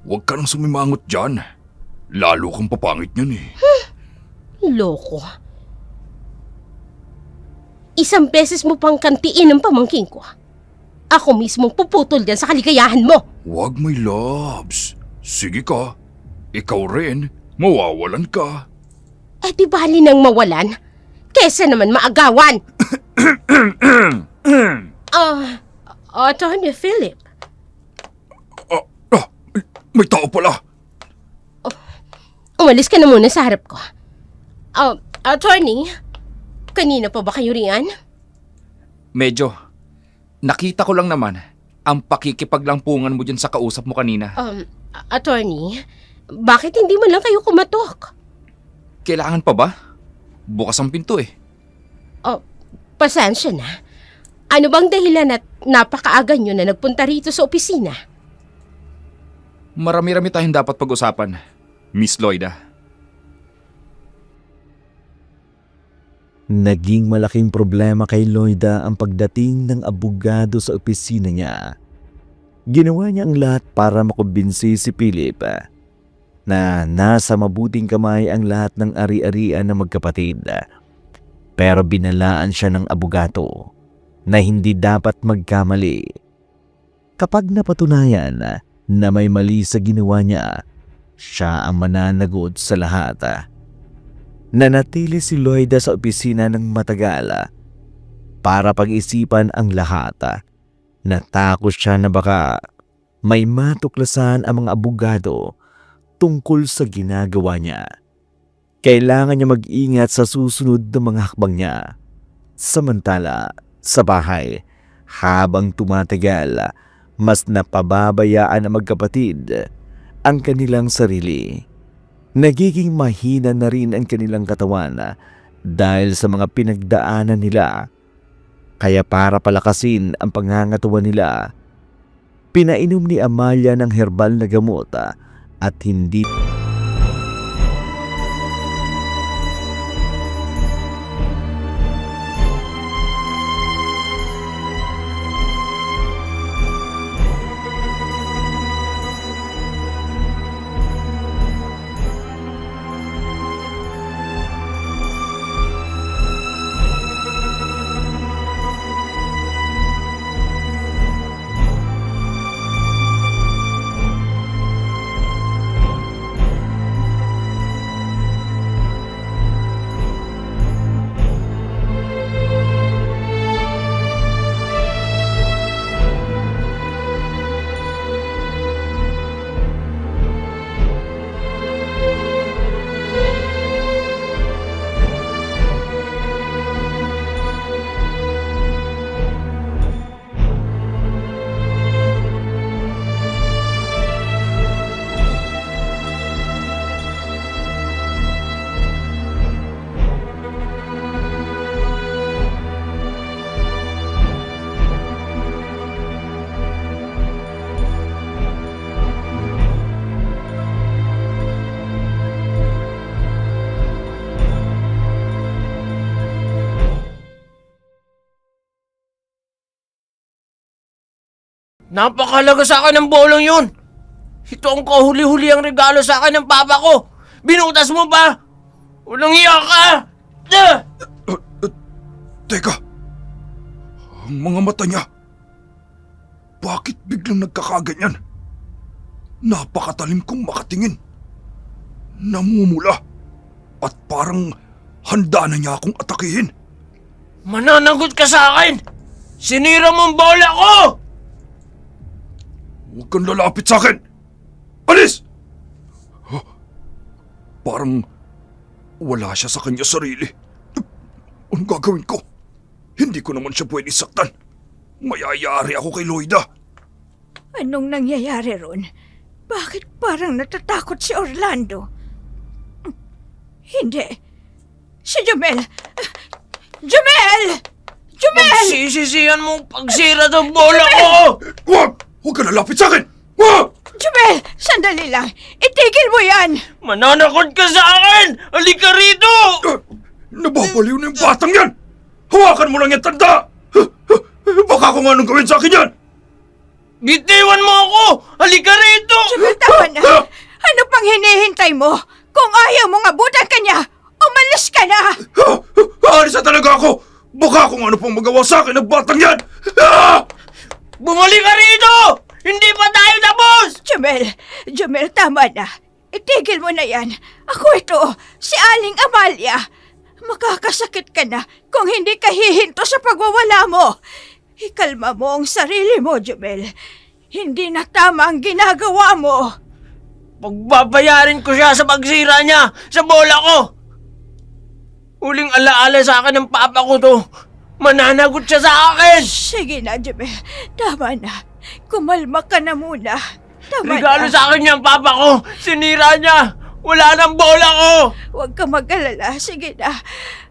Huwag ka nang sumimangot dyan. Lalo kang papangit niyan eh. Loko. Isang beses mo pang kantiin ang pamangkin ko. Ako mismo puputol dyan sa kaligayahan mo. Huwag my loves. Sige ka. Ikaw rin. Mawawalan ka. Eh di bali nang mawalan? Kesa naman maagawan. Attorney Philip. May tao pala. Umalis ka na muna sa harap ko. Attorney, kanina pa ba kayo riyan? Medyo. Nakita ko lang naman ang pakikipaglampungan mo dyan sa kausap mo kanina. Attorney, bakit hindi mo lang kayo kumatok? Kailangan pa ba? Bukas ang pinto eh. Pasensya na. Ano bang dahilan at napakaaga nyo na nagpunta rito sa opisina? Marami-rami tayong dapat pag-usapan, Miss Lloyda. Naging malaking problema kay Lloyda ang pagdating ng abogado sa opisina niya. Ginawa niya ang lahat para makumbinsi si Philip na nasa mabuting kamay ang lahat ng ari-arian ng magkapatid. Pero binalaan siya ng abogado na hindi dapat magkamali. Kapag napatunayan na may mali sa ginawa niya, siya ang mananagot sa lahat. Nanatili si Lloyda sa opisina ng matagal para pag-isipan ang lahat. Natakot siya na baka may matuklasan ang mga abogado tungkol sa ginagawa niya. Kailangan niya mag-ingat sa susunod na mga hakbang niya. Samantala, sa bahay, habang tumatagal, mas napababayaan ang magkapatid ang kanilang sarili. Nagiging mahina na rin ang kanilang katawan dahil sa mga pinagdaanan nila. Kaya para palakasin ang pangangatawan nila, pinainom ni Amalia ng herbal na gamot at hindi Napakalaga sa akin ng bolong yun. Ito ang kahuli-huli ang regalo sa akin ng papa ko. Binutas mo pa. Walang iya ka. Teka. Ang mga mata niya. Bakit biglang nagkakaganyan? Napakatalim kong makatingin. Namumula. At parang handa na niya akong atakihin. Mananagot ka sa akin. Sinira mong bola ko. Huwag kang lalapit sa akin! Alis! Parang wala siya sa kanya sarili. Anong gagawin ko? Hindi ko naman siya pwede saktan. Mayayari ako kay Lloyda. Anong nangyayari ron? Bakit parang natatakot si Orlando? Hindi. Si Jamel! Jamel! Pagsisisihan mo pagsira ng bola ko! Huwag! Huwag ka lalapit sa akin! Huwag! Jumel, sandali lang. Itigil mo yan! Mananakot ka sa akin! Halika rito! Nababaliw na yung batang yan! Hawakan mo lang yung tanda! Baka kung anong gawin sa akin yan! Bitiwan mo ako! Halika rito! Jumel, tama na. Ano pang hinihintay mo? Kung ayaw mong abutan ka niya, umalis ka na! Aalis na talaga ako! Baka kung ano pang magawa sa akin ng batang yan! Bumalik ka rito! Hindi pa tayo tapos! Jumel, tama na. Itigil mo na yan. Ako ito, si Aling Amalia. Makakasakit ka na kung hindi ka hihinto sa pagwawala mo. Ikalma mo ang sarili mo, Jumel. Hindi na tama ang ginagawa mo. Pagbabayarin ko siya sa pagsira niya sa bola ko! Huling alaala sa akin ng papa ko to. Mananagot siya sa akin! Sige na, Jumel. Tama na. Kumalma ka na muna. Tama Regalo na. sa akin niya ang papa ko! Sinira niya! Wala nang bola ko! Huwag ka mag-alala. Sige na.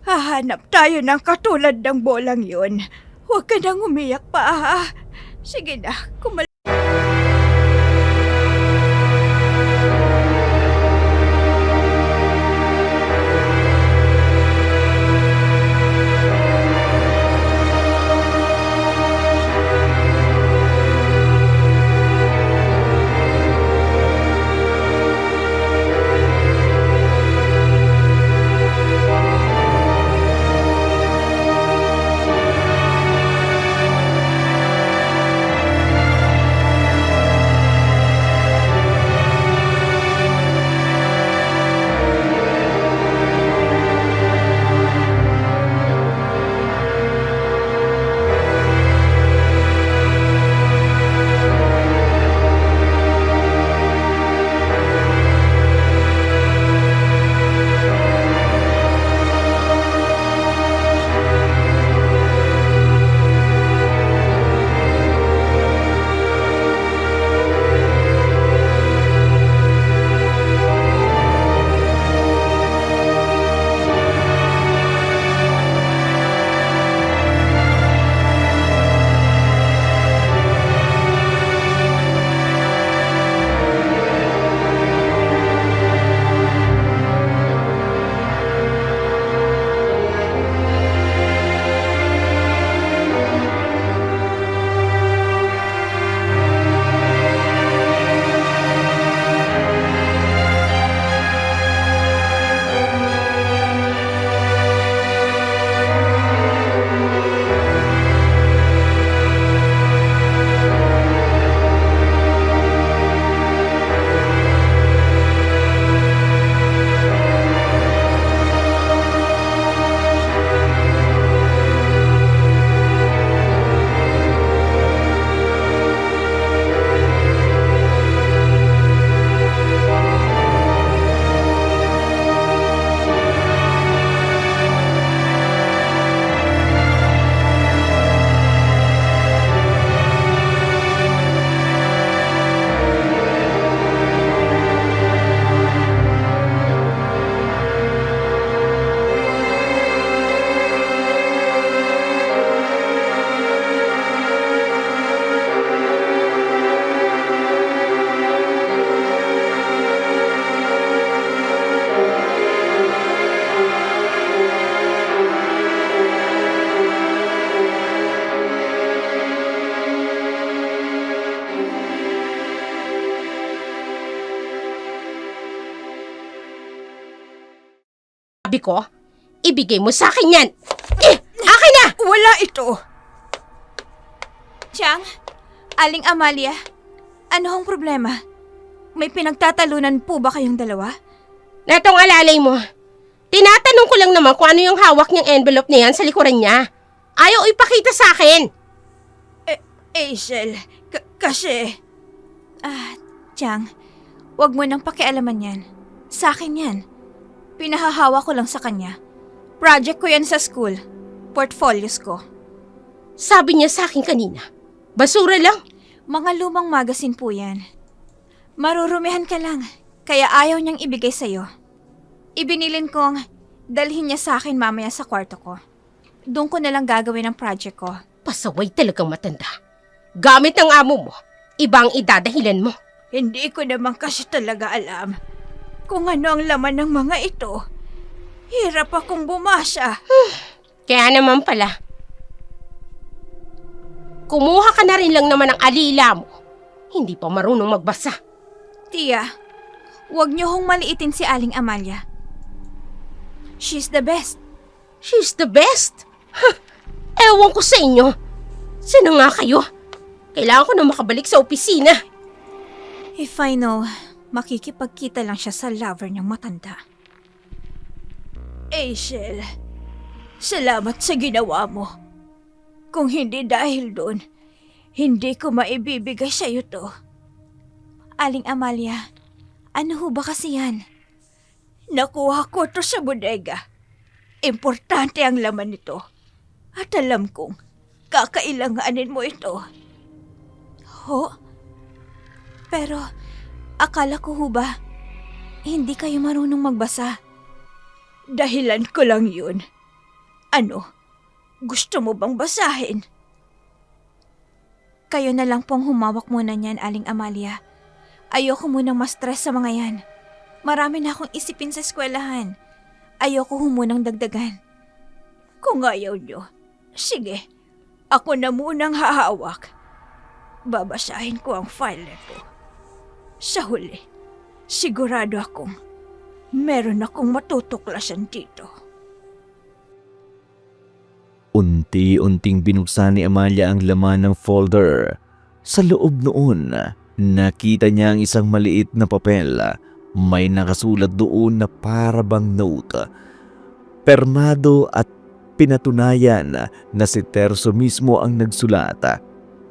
Hahanap tayo ng katulad ng bolang yun. Huwag ka nang umiyak pa, ha? Sige na. Sabi ko, ibigay mo sa akin yan. Akin na! Wala ito. Chang, Aling Amalia, ano hong problema? May pinagtatalunan po ba kayong dalawa? Natong alalay mo. Tinatanong ko lang naman kung ano yung hawak niyang envelope na yan sa likuran niya. Ayaw ipakita sa akin. Hazel, kasi... Chang, wag mo nang pakialaman yan. Sa akin yan. Pinahahawa ko lang sa kanya. Project ko yan sa school. Portfolios ko. Sabi niya sa akin kanina, basura lang. Mga lumang magazine po yan. Marurumihan ka lang, kaya ayaw niyang ibigay sa'yo. Ibinilin kong dalhin niya sa akin mamaya sa kwarto ko. Doon ko na lang gagawin ang project ko. Pasaway talagang matanda. Gamit ng amo mo, ibang idadahilan mo. Hindi ko naman kasi talaga alam kung ano ang laman ng mga ito. Hirap akong bumasa. Kaya naman pala, kumuha ka na rin lang naman ng alila mo. Hindi pa marunong magbasa. Tia, huwag niyo hong maliitin si Aling Amalia. She's the best. She's the best? Ewan ko sa inyo. Sino nga kayo? Kailangan ko na makabalik sa opisina. If I know, makikipagkita lang siya sa lover niyang matanda. Asiel, salamat sa ginawa mo. Kung hindi dahil doon, hindi ko maibibigay sa iyo to. Aling Amalia, ano ho ba kasi yan? Nakuha ko to sa bodega. Importante ang laman nito. At alam kong kakailanganin mo ito. Ho? Pero, akala ko ho ba, hindi kayo marunong magbasa? Dahilan ko lang yun. Ano? Gusto mo bang basahin? Kayo na lang pong humawak muna niyan, Aling Amalia. Ayoko munang ma-stress sa mga yan. Marami na akong isipin sa eskwelahan. Ayoko humunang dagdagan. Kung ayaw nyo, sige, ako na munang hahawak. Babasahin ko ang file nito. Sa huli, sigurado akong meron akong matutuklasan dito. Unti-unting binuksan ni Amalia ang laman ng folder. Sa loob noon, nakita niya ang isang maliit na papel. May nakasulat doon na parabang note. Permado at pinatunayan na si Terso mismo ang nagsulat.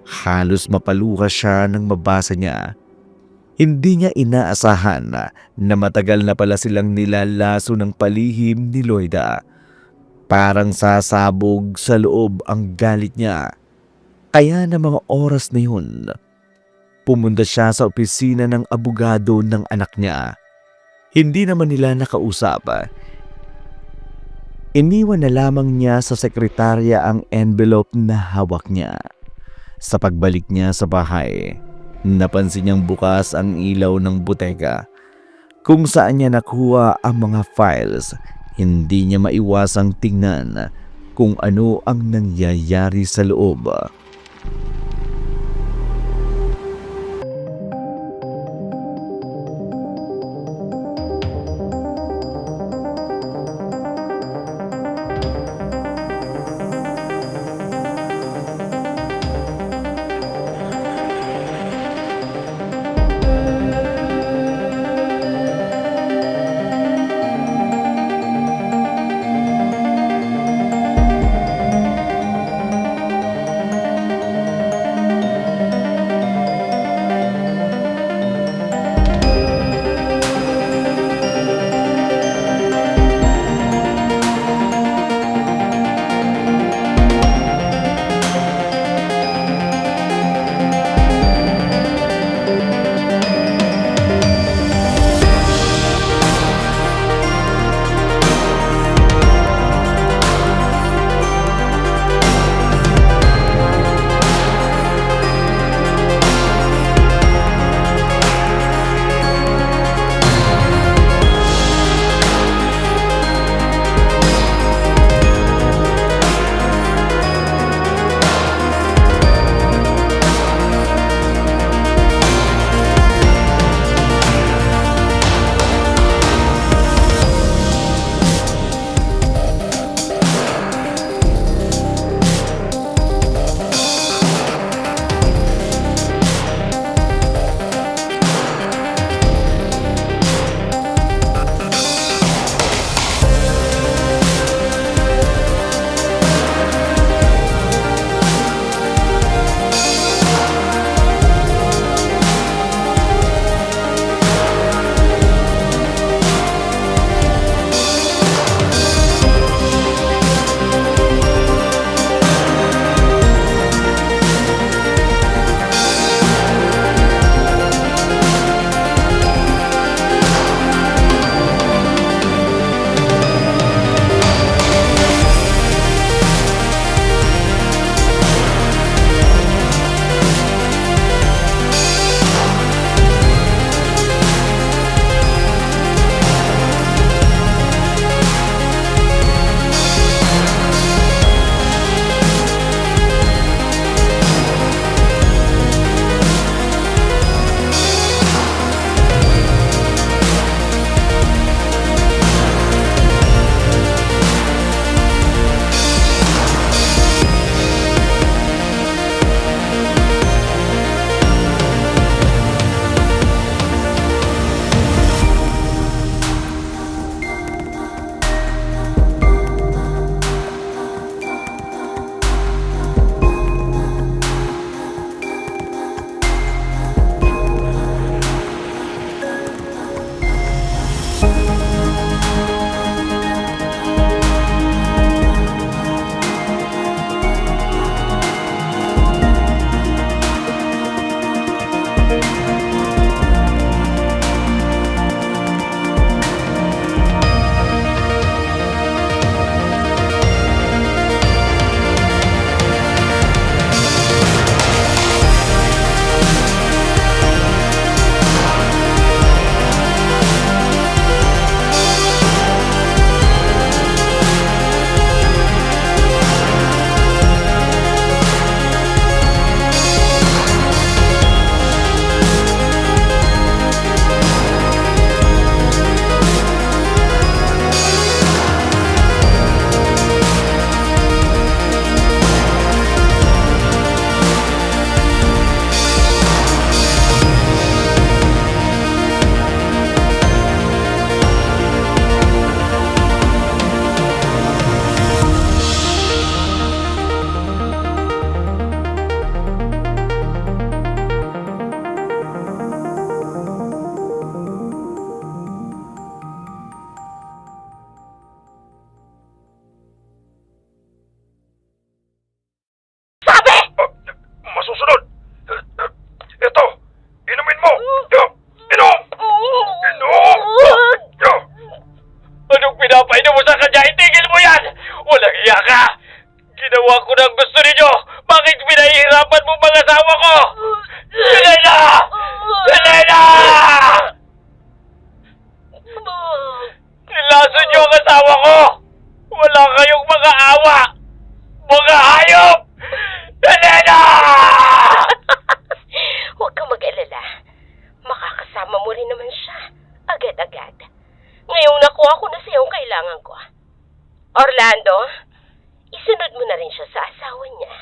Halos mapaluha siya nang mabasa niya. Hindi niya inaasahan na matagal na pala silang nilalaso ng palihim ni Loida. Parang sasabog sa loob ang galit niya. Kaya na mga oras na yun, pumunta siya sa opisina ng abogado ng anak niya. Hindi naman nila nakausap. Iniwan na lamang niya sa sekretarya ang envelope na hawak niya. Sa pagbalik niya sa bahay, napansin niyang bukas ang ilaw ng butega. Kung saan niya nakuha ang mga files, hindi niya maiwasang tingnan kung ano ang nangyayari sa loob. ako na sa iyong kailangan ko. Orlando, isunod mo na rin siya sa asawa niya.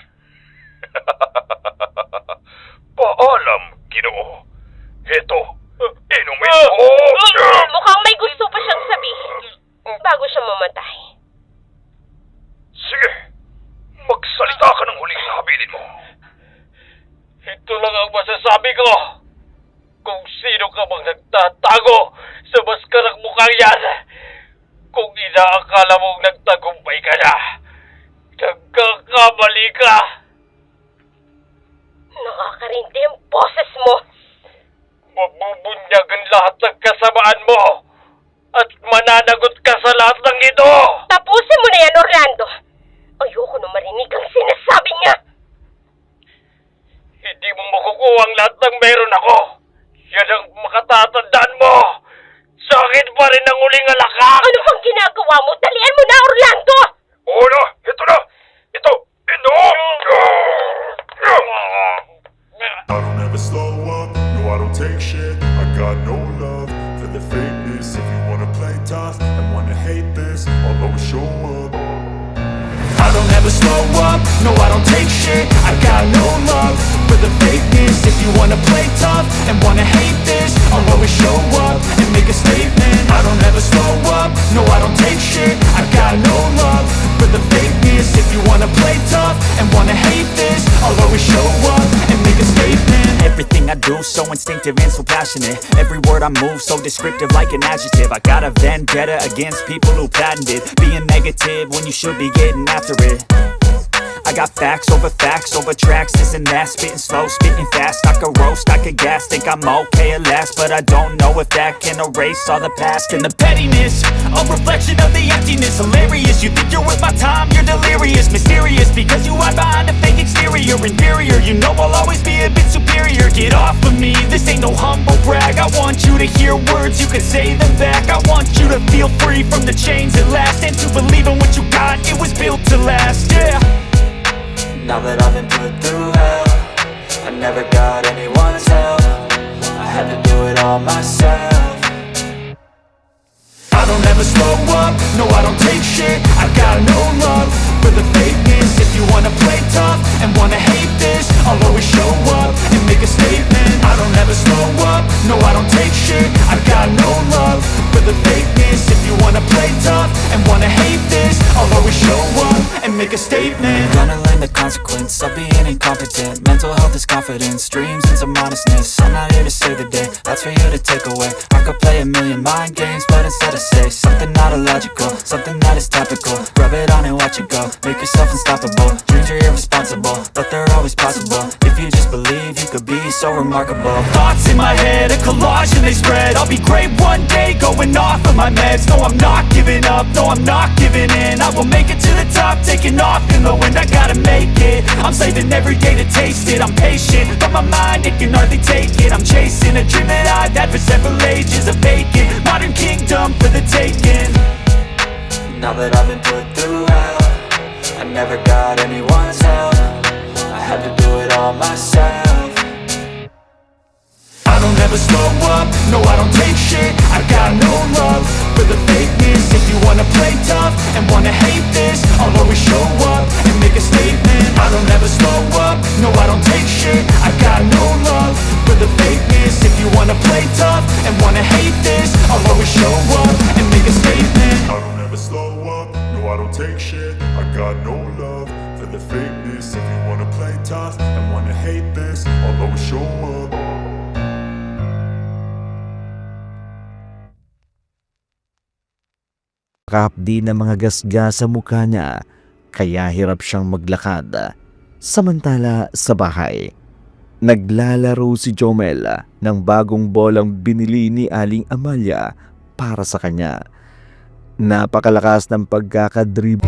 Paalam, Ginoo. Heto, inumin mo. Mukhang may gusto pa siyang sabihin bago siya mamatay. Sige, magsalita ka ng huling habilin mo. Ito lang ang masasabi ko. Kung sino ka mang nagtatago sa maskarang mukhang yan, kung inaakala mong nagtagumpay ka na, nagkakamali ka. Nakakarindi ang boses mo. Mabubunyag ang lahat ng kasamaan mo at mananagot ka sa lahat ng ito. Tapusin mo na yan, Orlando. Ayoko na marinig ang sinasabi niya. Hindi mo makukuha ang lahat ng meron ako. Yan ang makatatandaan mo. Sa akin pa rin ang uling alakak. Ano bang ginagawa mo? Dalian mo na, Orlando! Oo na, ito na. Ito. I don't ever slow up, no I don't take shit. I got no love for the fakeness. If you wanna play tough and wanna hate this, I'll always show up. I don't ever slow up, no I don't take shit. I got no love for the fakeness. If you wanna play tough and wanna hate this, I'll always show up and make a statement. I don't ever slow up, no I don't take shit. I got no love for the fakeness. If you wanna play tough and wanna hate this, I'll always show up and make a statement. Everything I do so instinctive and so passionate. Every word I move so descriptive like an adjective. I got a vendetta against people who patented being negative when you should be getting after it. I got facts over tracks, this and that. Spitting slow, spitting fast. I could roast, I could gas. Think I'm okay at last, but I don't know if that can erase all the past. And the pettiness, a reflection of the emptiness. Hilarious, you think you're worth my time, you're delirious. Mysterious, because you hide behind a fake exterior. Inferior, you know I'll always be a bit superior. Get off of me, this ain't no humble brag. I want you to hear words, you can say them back. I want you to feel free from the chains at last, and to believe in what you got, it was built to last, yeah. Now that I've been put through hell, I never got anyone's help. I had to do it all myself. I don't ever slow up, no I don't take shit. I got no love for the fakeness. If you wanna play tough and wanna hate this, I'll always show up and make a statement. I don't ever slow up, no I don't take shit. I got no love for the fakeness. If you wanna play tough and wanna hate this, I'll always show up and make a statement. Gonna learn the consequence of being incompetent. Mental health is confidence, dreams and some modestness. I'm not here to save the day, that's for you to take away. I could play a million mind games, but instead I say something not illogical, something that is topical. Rub it on and watch it go, make yourself unstoppable. Dreams are irresponsible, but they're always possible. If you just believe, you could be so remarkable. Thoughts in my head, a collage and they spread. I'll be great one day, going off of my meds. No, I'm not giving up, no, I'm not giving in. I will make it to the top, taking off in the wind. I gotta make it, I'm saving every day to taste it. I'm patient, but my mind, it can hardly take it. I'm chasing a dream that I've had for several ages. A vacant, modern kingdom for the taking. Now that I've been put through hell, I never got anyone's help. I had to do it all myself. I don't ever slow up, no I don't take shit. I got no love for the fakeness. If you wanna play tough and wanna hate this, I'll always show up and make a statement. I don't ever slow up, no I don't take shit. I got no love for the fakeness. If you wanna play tough and wanna hate this, I'll always show up and make a statement. I don't ever slow up, no I don't take shit. I got no love for the fakeness. If you wanna play tough and wanna hate this, I'll always show up. Nakahapdi ng mga gasgas sa mukha niya, kaya hirap siyang maglakad. Samantala sa bahay, naglalaro si Jomel ng bagong bolang binili ni Aling Amalia para sa kanya. Napakalakas ng pagkakadribble.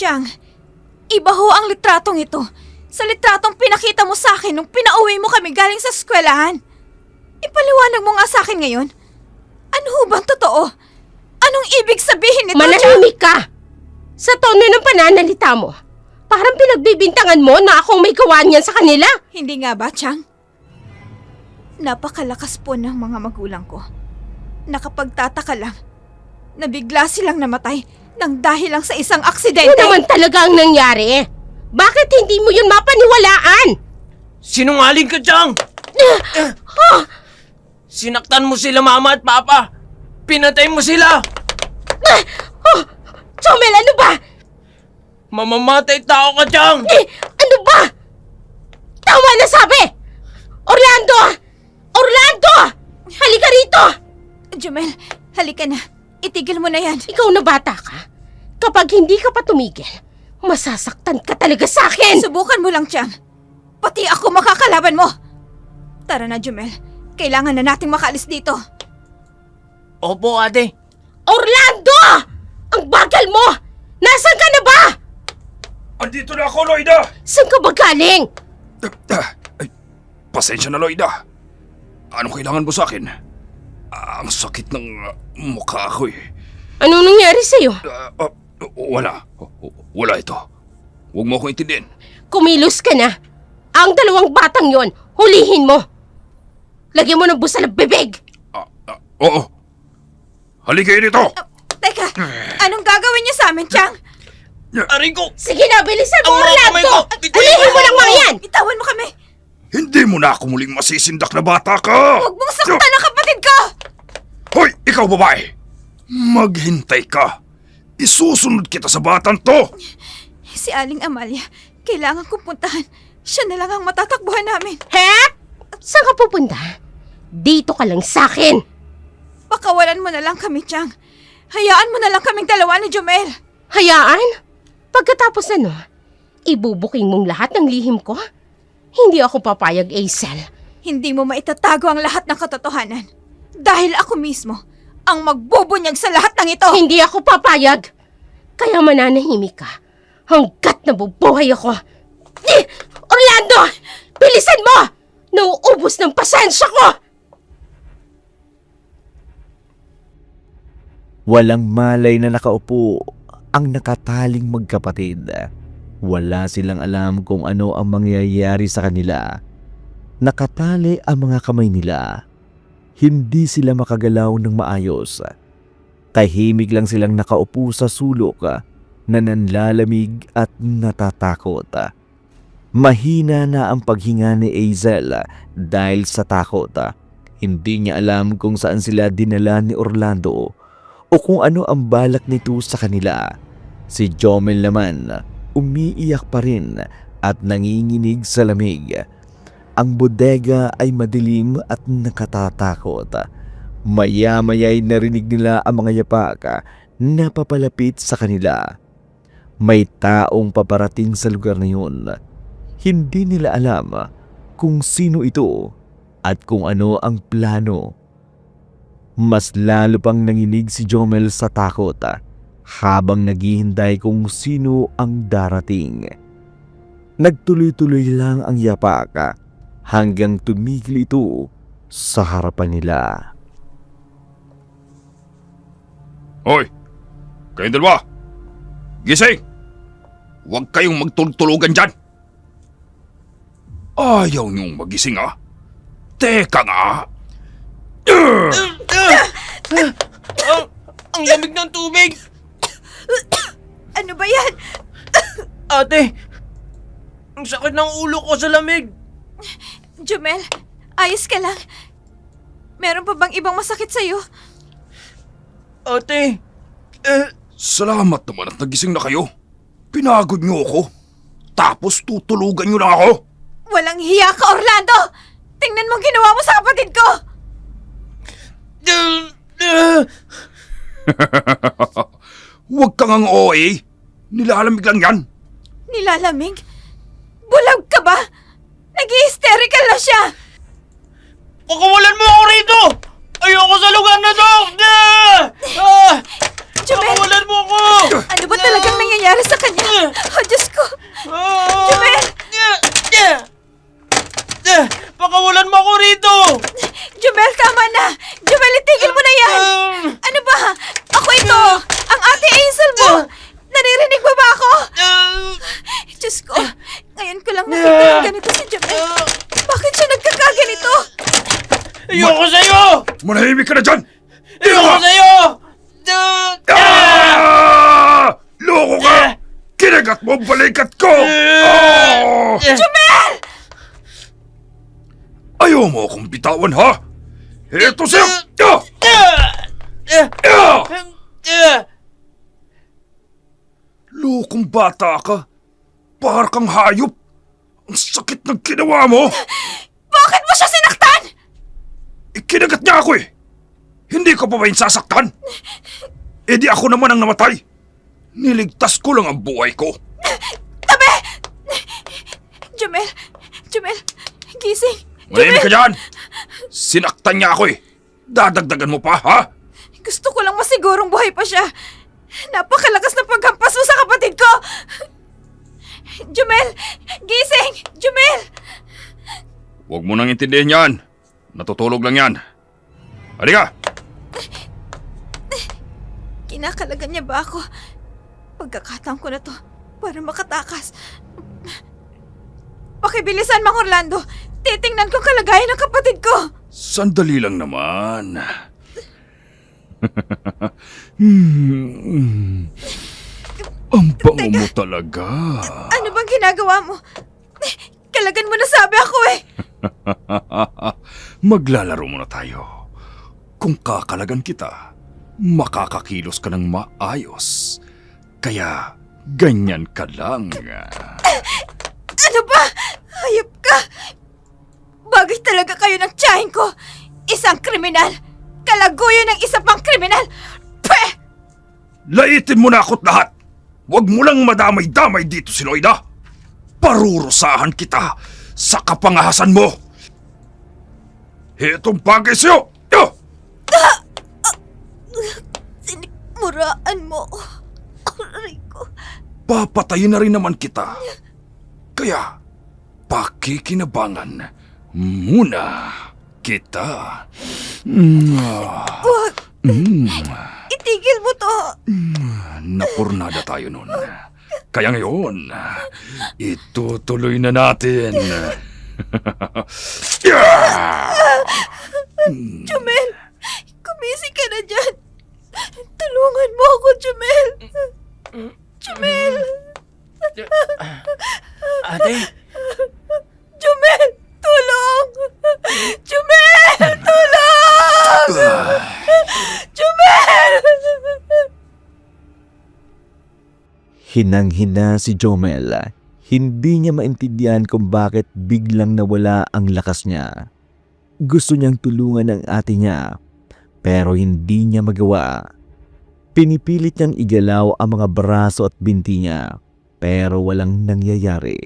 Chang, iba ho ang litratong ito sa litratong pinakita mo sa akin nung pinauwi mo kami galing sa eskwelahan. Ipaliwanag mo nga sa akin ngayon. Ano ho bang totoo? Anong ibig sabihin nito, Chang? Manahimik ka! Sa tono ng pananalita mo, parang pinagbibintangan mo na akong may gawa niyan sa kanila. Hindi nga ba, Chang? Napakalakas po ng mga magulang ko. Nakapagtataka lang na bigla silang namatay nang dahil lang sa isang Ano aksidente. naman talaga ang nangyari? Bakit hindi mo yun mapaniwalaan? Sinungaling ka, Chang! Sinaktan mo sila, Mama at Papa! Pinatay mo sila! Chomel, ano ba? Mamamatay tao ka, Chang! Ano ba? Tama na sabi! Orlando! Orlando! Halika rito! Jumel, halika na. Itigil mo na yan. Ikaw na bata ka. Kapag hindi ka pa tumigil, masasaktan ka talaga sa akin! Subukan mo lang, Chang. Pati ako makakalaban mo. Tara na, Jumel. Kailangan na nating makaalis dito. Opo, ate. Orlando! Ang bagal mo! Nasaan ka na ba? Andito na ako, Loida! Saan ka ba galing? Ay, pasensya na, Loida. Anong kailangan mo sa akin? Ang sakit ng mukha ko eh. Ano nangyari sa'yo? Wala. Wala ito. Huwag mo ako intindihin. Kumilos ka na. Ang dalawang batang yon, hulihin mo. Lagyan mo ng busa ng bibig. Oo. Halika kayo dito! Teka, anong gagawin niyo sa amin, Chang? Aray ko! Sige na, bilisan mo, Ang mga kamay Orlando! ko! Bitayin Hulihin mo mo lang mga yan! Bitawan mo kami. Hindi mo na ako muling masisindak na bata ka! Huwag mong saktan ang kapatid ko! Hoy, ikaw babae! Maghintay ka! Isusunod kita sa batang to! Si Aling Amalia, kailangan kong puntahan. Siya na lang ang matatakbuhan namin. He? Saan ka pupunta? Dito ka lang sa akin. Pakawalan mo na lang kami, Chang. Hayaan mo na lang kaming dalawa ni Jumel. Hayaan? Pagkatapos ano, ibubuking mong lahat ng lihim ko? Hindi ako papayag, Aisel. Hindi mo maitatago ang lahat ng katotohanan. Dahil ako mismo ang magbubunyag sa lahat ng ito. Hindi ako papayag. Kaya mananahimik ka hanggat nabubuhay ako. Orlando! Bilisan mo! Nauubos ng pasensya ko! Walang malay na nakaupo ang nakataling magkapatid. Wala silang alam kung ano ang mangyayari sa kanila. Nakatali ang mga kamay nila. Hindi sila makagalaw ng maayos. Tahimik lang silang nakaupo sa sulok na nanlalamig at natatakot. Mahina na ang paghinga ni Aisel dahil sa takot. Hindi niya alam kung saan sila dinala ni Orlando o kung ano ang balak nito sa kanila. Si Jomel naman, umiiyak pa rin at nanginginig sa lamig. Ang bodega ay madilim at nakatatakot. Maya-maya'y narinig nila ang mga yapak na papalapit sa kanila. May taong paparating sa lugar na yun. Hindi nila alam kung sino ito at kung ano ang plano. Mas lalo pang nanginig si Jomel sa takot habang naghihintay kung sino ang darating. Nagtuloy-tuloy lang ang yapak hanggang tumigil ito sa harapan nila. Hoy! Kayong dalawa! Gising! Huwag kayong magtultulugan dyan! Ayaw niyong magising Teka nga! Ang lamig ng tubig! Ano ba yan? Ate! Ang sakit ng ulo ko sa lamig! Jumel, ayos ka lang. Meron pa bang ibang masakit sa'yo? Ate! Salamat naman at nagising na kayo. Pinagod niyo ako. Tapos tutulugan niyo lang ako. Walang hiya ka, Orlando! Tingnan mo ginawa mo sa kapatid ko! Huwag kang ang OA. Nilalamig lang yan. Nilalamig? Bulag ka ba? Nag-hysterical na siya! Pakawalan mo ako rito! Ayoko sa lugar na to! Jumel, Pakawalan mo ako! ano ba talagang nangyayari sa kanya? Manahimik ka na dyan! Ayoko sa'yo! Loko ka! Kinagat mo ang balikat ko! Oh! Jumel! Ayaw mo akong bitawan, ha? Ito sa'yo! Lokong bata ka. Para kang hayop. Ang sakit ng ginawa mo. Bakit mo siya sinaktan? Ikinagat niya ako eh. Hindi ko pa ba yung sasaktan? E di ako naman ang namatay. Niligtas ko lang ang buhay ko. Tabi! Jumel! Jumel! Gising! Manahimik ka dyan! Sinaktan niya ako eh. Dadagdagan mo pa, ha? Gusto ko lang masigurong buhay pa siya. Napakalakas na paghampas mo sa kapatid ko! Jumel! Gising! Jumel! Huwag mo nang intindihin yan. Natutulog lang yan. Halika! Kinakalagan niya ba ako? Pagkakataon ko na to para makatakas. Pakibilisan, Mang Orlando. Titingnan ko kalagayan ng kapatid ko. Sandali lang naman. Ang bango mo talaga. Ano bang ginagawa mo? Kalagan mo na sabi ako eh. Maglalaro muna tayo. Kung kakalagan kita, makakakilos ka ng maayos. Kaya, ganyan ka lang. Ano ba? Hayop ka! Bagay talaga kayo ng tiyahin ko. Isang kriminal. Kalaguyo ng isa pang kriminal. Pweh! Laitin mo na ako't lahat. Huwag mo lang madamay-damay dito si Loida. Parurusahan kita sa kapangahasan mo. Itong bagay sa'yo. Sinikmuraan mo. Aray ko. Papatayin na rin naman kita. Kaya, pakikinabangan muna kita. Huwag! Itigil mo to. Napurnada tayo nun. Kaya ngayon, itutuloy na natin. Jumel! Kumising ka na dyan. Tulungan mo ako, Jumel. Jumel! Ate! Jumel! Tulong! Jumel! Tulong! Jumel! Hinang-hina si Jomel. Hindi niya maintindihan kung bakit biglang nawala ang lakas niya. Gusto niyang tulungan ang ate niya, pero hindi niya magawa. Pinipilit niyang igalaw ang mga braso at binti niya, pero walang nangyayari.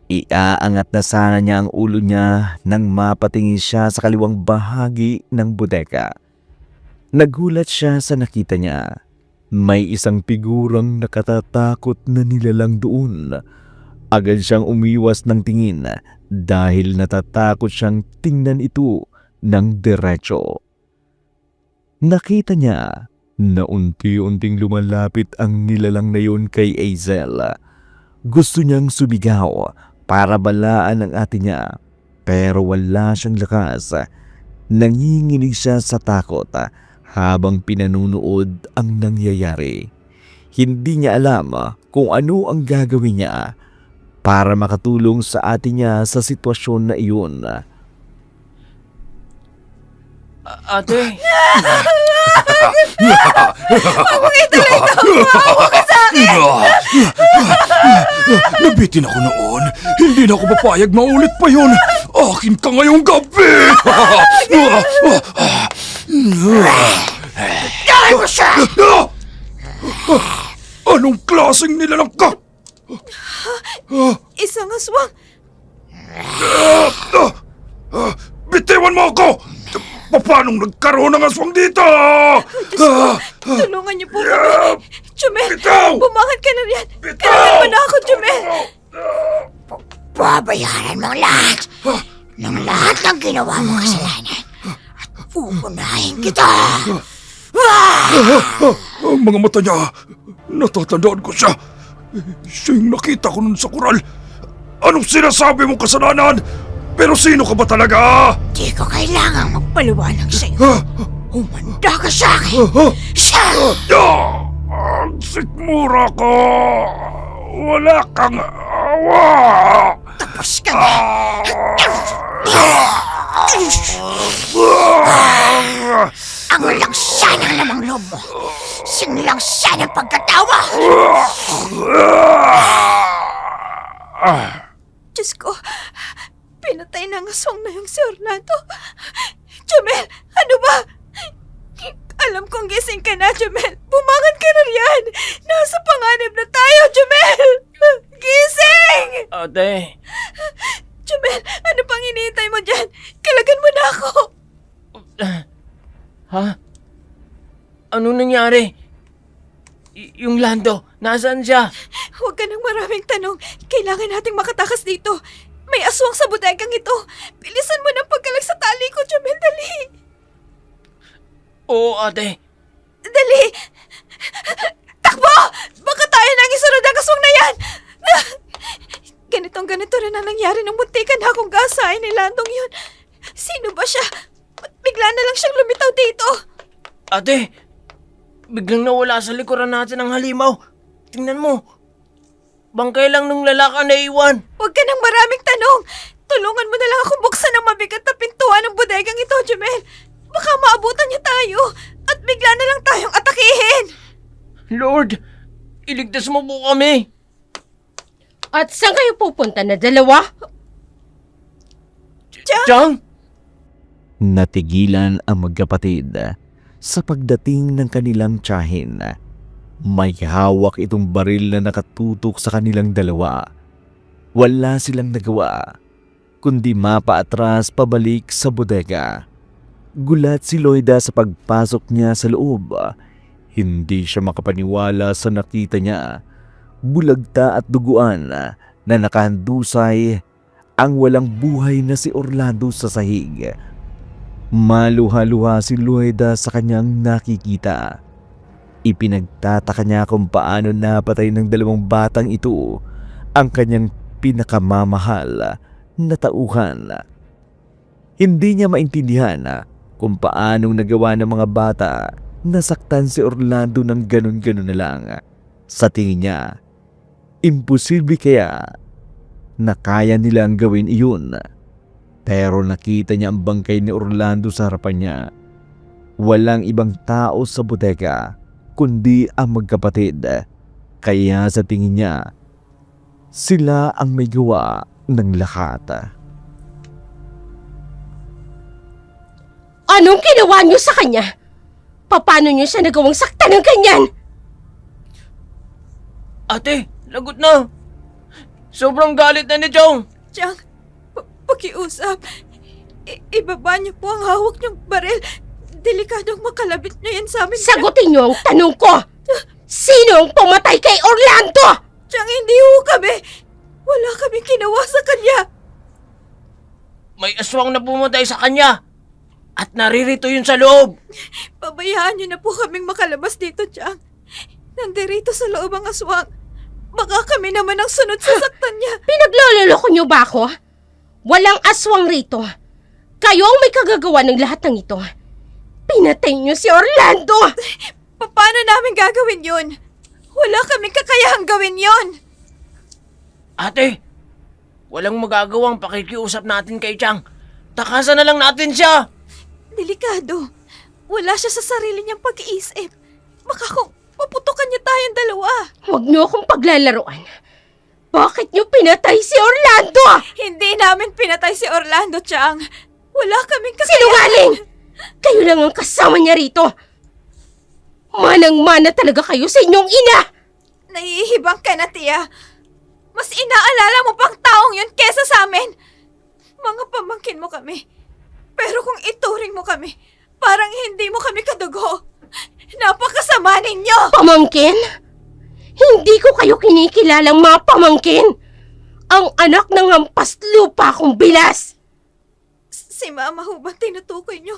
Iaangat na sana niya ang ulo niya nang mapatingin siya sa kaliwang bahagi ng bodega. Nagulat siya sa nakita niya. May isang figurang nakatatakot na nilalang doon. Agad siyang umiwas ng tingin dahil natatakot siyang tingnan ito ng diretso. Nakita niya na unti-unting lumalapit ang nilalang na yun kay Azel. Gusto niyang sumigaw para balaan ang ate niya, pero wala siyang lakas. Nanginginig siya sa takot habang pinanunood ang nangyayari. Hindi niya alam kung ano ang gagawin niya para makatulong sa ate niya sa sitwasyon na iyon. Ate! Nabitin ako noon. Hindi na ako papayag maulit pa yun. Akin ka ngayong gabi. Dahil mo siya! Anong klaseng nilalang ka? Isang aswang. Bitiwan mo ako! Paanong nagkaroon ng aswang dito? Tulungan niyo po kami. Jumel, Bitaw! bumangon ka na riyan. Bitaw! Kailangan mo na ako, Jumel. Babayaran mo lahat ng lahat ng ginawa mong kasalanan. At pupunahin kita! Ang mga mata niya, natatandaan ko siya. Siya yung nakita ko nun sa kural. Anong sinasabi mong kasalanan? Pero sino ka ba talaga? Di ko kailangang magpaliwanag sa'yo. Humanda ka sa akin. Siya! Sikmura ko! Wala kang awa! Tapos ka na. Ang langsa ng lamang loob mo. Sinlangsa ng pagkatawa. Diyos ko, pinatay ng aswang na yung si Orlando. Jamel, ano ba? Alam kong gising ka na, Jamel. Bumangon ka na riyan. Nasa panganib na tayo, Jamel. Gising! Ate, Jamel, ano pang hinihintay mo dyan? Kalagan mo na ako. ha? Ano nangyari? Yung Lando, nasaan siya? Huwag ka ng maraming tanong. Kailangan nating makatakas dito. May aswang sa bodegang ito. Bilisan mo ng pagkalag sa tali ko, Jamel. Dali. Oo, ate. Dali! Takbo! Baka tayo nang isunod ang aswang na yan! Ganito rin ang nangyari nung muntikan na akong gasain ni Landong yun. Sino ba siya? Ba't bigla na lang siyang lumitaw dito? Ate, biglang nawala sa likuran natin ang halimaw. Tingnan mo. Bangkay lang nung lalaka na iwan. Huwag ka nang maraming tanong. Tulungan mo na lang akong buksan ang mabigat na pintuan ng bodegang ito, Jamel. Baka maabutan niya tayo at bigla na lang tayong atakihin. Lord, iligtas mo po kami. At saan kayo pupunta na dalawa? Chang? Natigilan ang magkapatid sa pagdating ng kanilang tiyahin. May hawak itong baril na nakatutok sa kanilang dalawa. Wala silang nagawa, kundi mapaatras pabalik sa bodega. Gulat si Loida sa pagpasok niya sa loob. Hindi siya makapaniwala sa nakita niya. Bulagta at duguan na nakahandusay ang walang buhay na si Orlando sa sahig. Maluha-luha si Loida sa kanyang nakikita. Ipinagtataka niya kung paano napatay ng dalawang batang ito ang kanyang pinakamamahal na tauhan. Hindi niya maintindihan kung paanong nagawa ng mga bata na saktan si Orlando ng ganun-ganun na lang. Sa tingin niya, imposible kaya na kaya nilang gawin iyon. Pero nakita niya ang bangkay ni Orlando sa harapan niya. Walang ibang tao sa bodega kundi ang magkapatid. Kaya sa tingin niya, sila ang may gawa ng lahat. Anong ginawa niyo sa kanya? Paano niyo siya nagawang saktan ng ganyan? Ate, lagot na. Sobrang galit na ni Chong. Chang, pakiusap. Ibaba niyo po ang hawak niyong baril. Delikadong makalabit niyo yan sa amin. Sagutin niyo ang tanong ko! Sino ang pumatay kay Orlando? Chang, hindi ho kami. Wala kaming ginawa sa kanya. May aswang na pumatay sa kanya. At naririto yun sa loob. Pabayaan niyo na po kaming makalabas dito, Chang. Nandirito sa loob ang aswang. Baka kami naman ang sunod sa saktan niya. Pinaglololoko niyo ba ako? Walang aswang rito. Kayo ang may kagagawa ng lahat ng ito. Pinatay niyo si Orlando! Paano namin gagawin yun? Wala kaming kakayahang gawin yon. Ate, walang magagawang pakikiusap natin kay Chang. Takasan na lang natin siya. Delikado. Wala siya sa sarili niyang pag-iisip. Baka kung puputukan niya tayong dalawa. Huwag niyo akong paglalaroan. Bakit niyo pinatay si Orlando? Hindi namin pinatay si Orlando, Chang. Wala kaming kakayahan. Sinungaling! Kayo lang ang kasama niya rito. Manang-mana talaga kayo sa inyong ina! Nahihibang ka na, Tia. Mas inaalala mo pang taong yun kesa sa amin. Mga pamangkin mo kami. Pero kung ituring mo kami, parang hindi mo kami kadugo. Napakasama ninyo! Pamangkin? Hindi ko kayo kinikilalang mga pamangkin. Ang anak ng hampas lupa kong bilas. Si Mama ho ba tinutukoy nyo?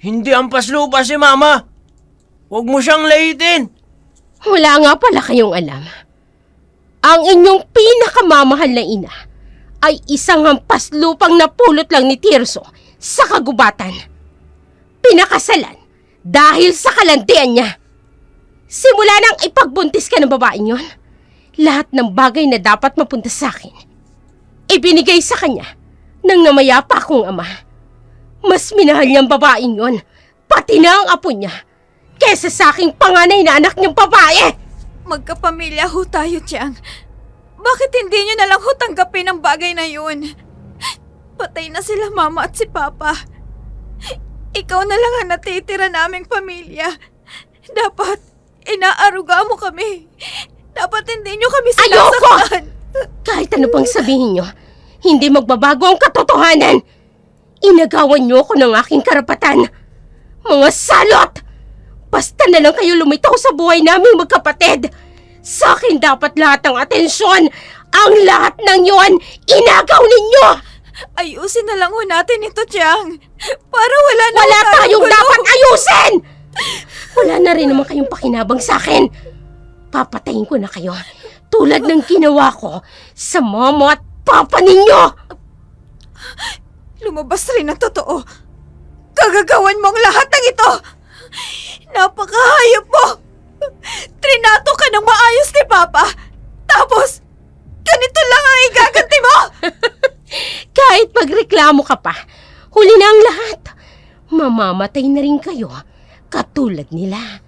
Hindi ampas lupa si Mama. Huwag mo siyang laitin. Wala nga pala kayong alam. Ang inyong pinakamamahal na ina ay isang hampas lupang napulot lang ni Tirso sa kagubatan. Pinakasalan dahil sa kalantian niya. Simula nang ipagbuntis ka ng babaeng yon, lahat ng bagay na dapat mapunta sa akin, ibinigay sa kanya ng namayapa kong ama. Mas minahal niyang babaeng yon, pati na ang apo niya, kesa sa aking panganay na anak niyang babae. Magkapamilya ho tayo, Tiang. Bakit hindi nyo na lang ho tanggapin ang bagay na yun? Patay na sila mama at si papa. Ikaw na lang ang natitira naming pamilya. Dapat inaaruga mo kami. Dapat hindi nyo kami sinasaktan. Kahit ano pang sabihin niyo, hindi magbabago ang katotohanan. Inagawan niyo ako ng aking karapatan. Mga salot! Basta na lang kayo lumitaw sa buhay naming magkapatid. Sa akin dapat lahat ng atensyon. Ang lahat ng yon, inagaw ninyo! Ayusin na lang ho natin ito, Tiang. Para wala na Wala ho tayong gulo. dapat ayusin! Wala na rin naman kayong pakinabang sa akin. Papatayin ko na kayo. Tulad ng ginawa ko sa mama at papa ninyo. Lumabas rin ang totoo. Kagagawan mo ang lahat ng ito. Napakahayop mo. Trinato ka ng maayos ni Papa. Tapos, ganito lang ang igaganti mo. Kahit magreklamo ka pa, huli na ang lahat. Mamamatay na rin kayo, katulad nila.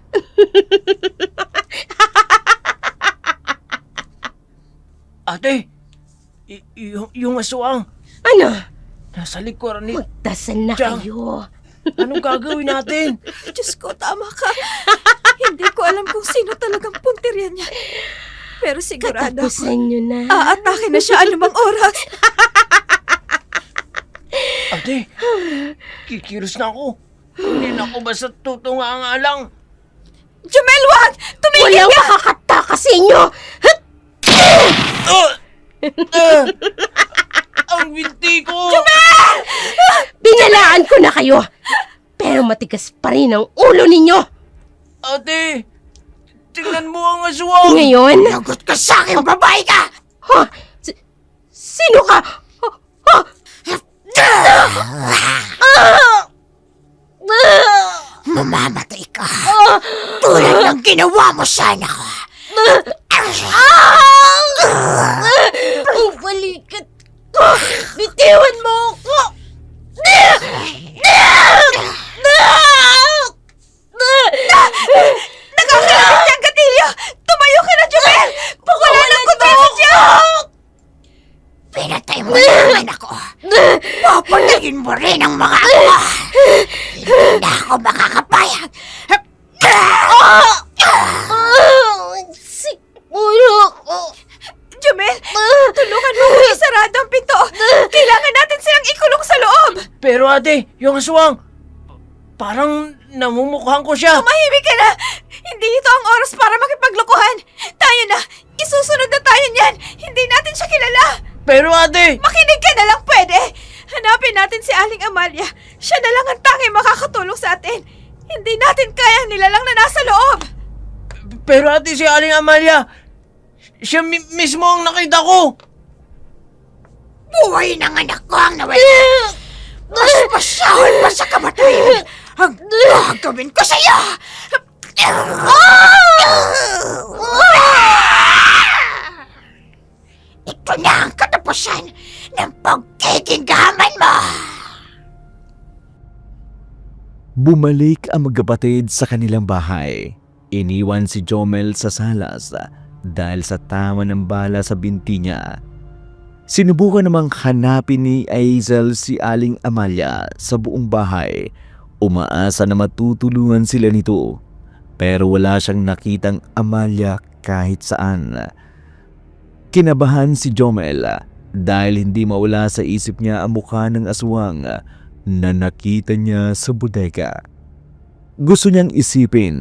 Ate, yung aswang, Ano? nasa likuran ni... Magdasal na Tiyan. kayo. Anong gagawin natin? Diyos ko, tama ka. Hindi ko alam kung sino talagang puntirya niya. Pero sigurado ako, Katapusan nyo na. aatake na siya anumang oras. Ate, kikilos na ako. Hindi na ako basta tutunga nga lang. Jumel, wag! Tumigil Walang ka! makakataka sa inyo. Ang binti ko! Binalaan ko na kayo. Pero matigas pa rin ang ulo ninyo. Ate, tingnan mo ang aswang! Ngayon... Lagot ka sa akin, babae ka! Ha? Sino ka? Mamamatay ka. Tulad ng ginawa mo sa anak ko. Ang balikat ko! Bitiwan mo ako! Nakakalaman niyang gatilyo! Tumayo ka na, Jumel! Wala nang kutrito siya! Pinatay mo na ang anak ko. Papatayin mo rin ang mga ako. Hindi na ako makakapayag. Siguro ako. Jumel, tulungan mo ko isarado ang pinto. Kailangan natin silang ikulong sa loob. Pero ate, yung aswang, parang namumukhaan ko siya. Tumahimik ka na! Hindi ito ang oras para makipaglokohan. Tayo na! Isusunod na tayo niyan! Hindi natin siya kilala! Pero ate, Makinig ka na lang pwede! Hanapin natin si Aling Amalia. Siya na lang ang tanging makakatulong sa atin. Hindi natin kaya nilalang na nasa loob. pero ate si Aling Amalia, siya mismo ang nakita ko. Buhay ng anak ko ang nawala. Mas masahol pa sa kamatayan ang gagawin ko sa iyo. Ito na ang katapusan ng pagkikinggaman mo. Bumalik ang magkapatid sa kanilang bahay. Iniwan si Jomel sa salas dahil sa tama ng bala sa binti niya. Sinubukan namang hanapin ni Azel si Aling Amalia sa buong bahay. Umaasa na matutulungan sila nito. Pero wala siyang nakitang Amalia kahit saan. Kinabahan si Jomel dahil hindi mawala sa isip niya ang mukha ng aswang na nakita niya sa bodega. Gusto niyang isipin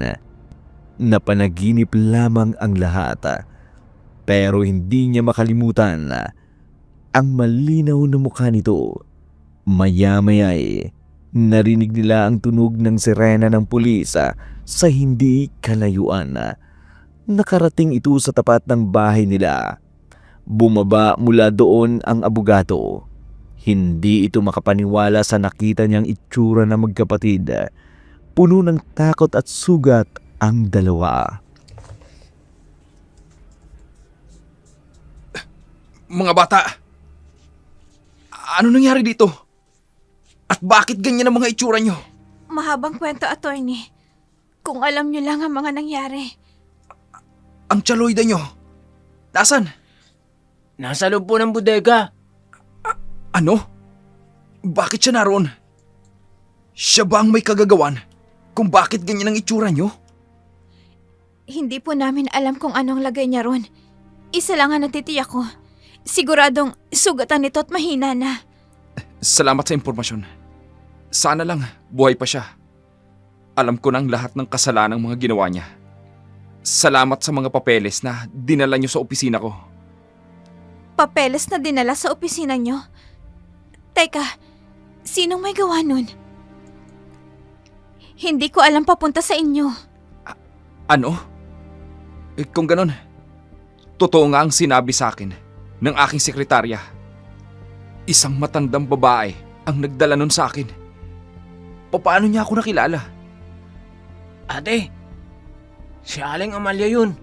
na panaginip lamang ang lahat. Pero hindi niya makalimutan ang malinaw na mukha nito. Maya-maya narinig nila ang tunog ng sirena ng pulis sa hindi kalayuan. Nakarating ito sa tapat ng bahay nila. Bumaba mula doon ang abogado. Hindi ito makapaniwala sa nakita niyang itsura ng magkapatid. Puno ng takot at sugat ang dalawa. Mga bata, ano nangyari dito? At bakit ganyan ang mga itsura nyo? Mahabang kwento, attorney. Kung alam niyo lang ang mga nangyari. Ang Chaloida nyo, nasan? Nasa loob po ng bodega. Ano? Bakit siya naroon? Siya ba ang may kagagawan kung bakit ganyan ang itsura nyo? Hindi po namin alam kung anong lagay niya ron. Isa lang ang natitiyak ko. Siguradong sugatan nito at mahina na. Salamat sa impormasyon. Sana lang buhay pa siya. Alam ko ng lahat ng kasalanang mga ginawa niya. Salamat sa mga papeles na dinala niyo sa opisina ko. Papeles na dinala sa opisina niyo? Teka, sinong may gawa nun? Hindi ko alam papunta sa inyo. Ano? Kung ganon, totoo nga ang sinabi sa akin ng aking sekretarya. Isang matandang babae ang nagdala nun sa akin. Paano niya ako nakilala? Ate, si Aling Amalia yun.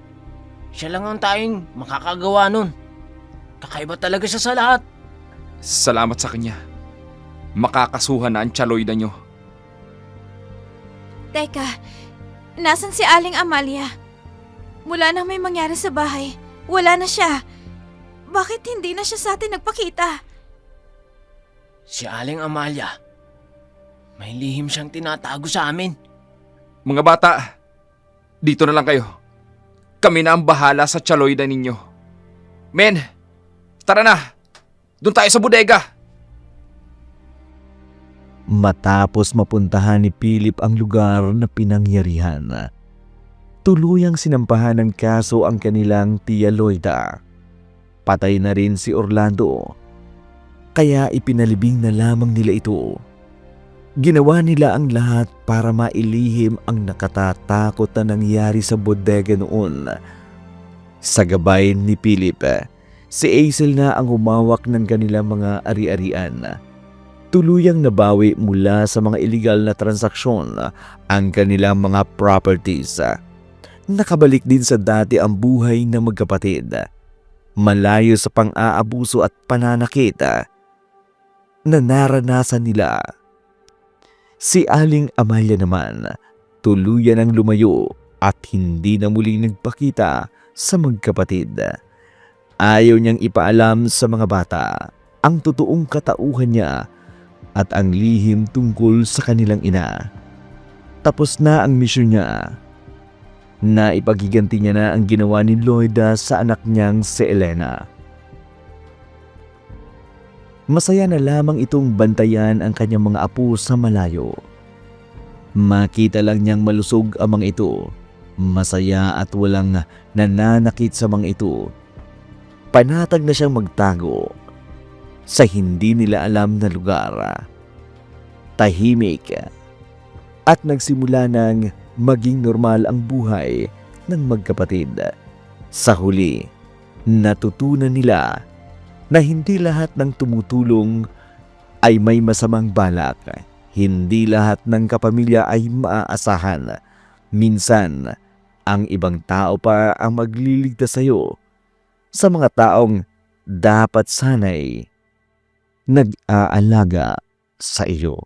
Siya lang ang tayong makakagawa nun. Kakaiba talaga siya sa lahat. Salamat sa kanya. Makakasuhan na ang Chaloida nyo. Teka, nasan si Aling Amalia? Mula nang may mangyari sa bahay, wala na siya. Bakit hindi na siya sa atin nagpakita? Si Aling Amalia, may lihim siyang tinatago sa amin. Mga bata, dito na lang kayo. Kami na ang bahala sa Chaloida ninyo. Men, tara na. Doon tayo sa bodega. Matapos mapuntahan ni Philip ang lugar na pinangyarihan, tuluyang sinampahan ng kaso ang kanilang Tia Loida. Patay na rin si Orlando, kaya ipinalibing na lamang nila ito. Ginawa nila ang lahat para mailihim ang nakatatakot na nangyari sa bodega noon. Sa gabay ni Philip, si Hazel na ang humawak ng kanilang mga ari-arian. Tuluyang nabawi mula sa mga illegal na transaksyon ang kanilang mga properties. Nakabalik din sa dati ang buhay ng magkapatid. Malayo sa pang-aabuso at pananakit na naranasan nila. Si Aling Amalia naman, tuluyan ang lumayo at hindi na muling nagpakita sa magkapatid. Ayaw niyang ipaalam sa mga bata ang totoong katauhan niya at ang lihim tungkol sa kanilang ina. Tapos na ang misyon niya. Naipagiganti niya na ang ginawa ni Loida sa anak niyang si Elena. Masaya na lamang itong bantayan ang kanyang mga apo sa malayo. Makita lang niyang malusog ang mga ito, masaya at walang nananakit sa mga ito. Panatag na siyang magtago sa hindi nila alam na lugar. Tahimik at nagsimula ng maging normal ang buhay ng magkapatid. Sa huli, natutunan nila na hindi lahat ng tumutulong ay may masamang balak. Hindi lahat ng kapamilya ay maaasahan. Minsan, ang ibang tao pa ang magliligtas sa iyo sa mga taong dapat sanay nag-aalaga sa iyo.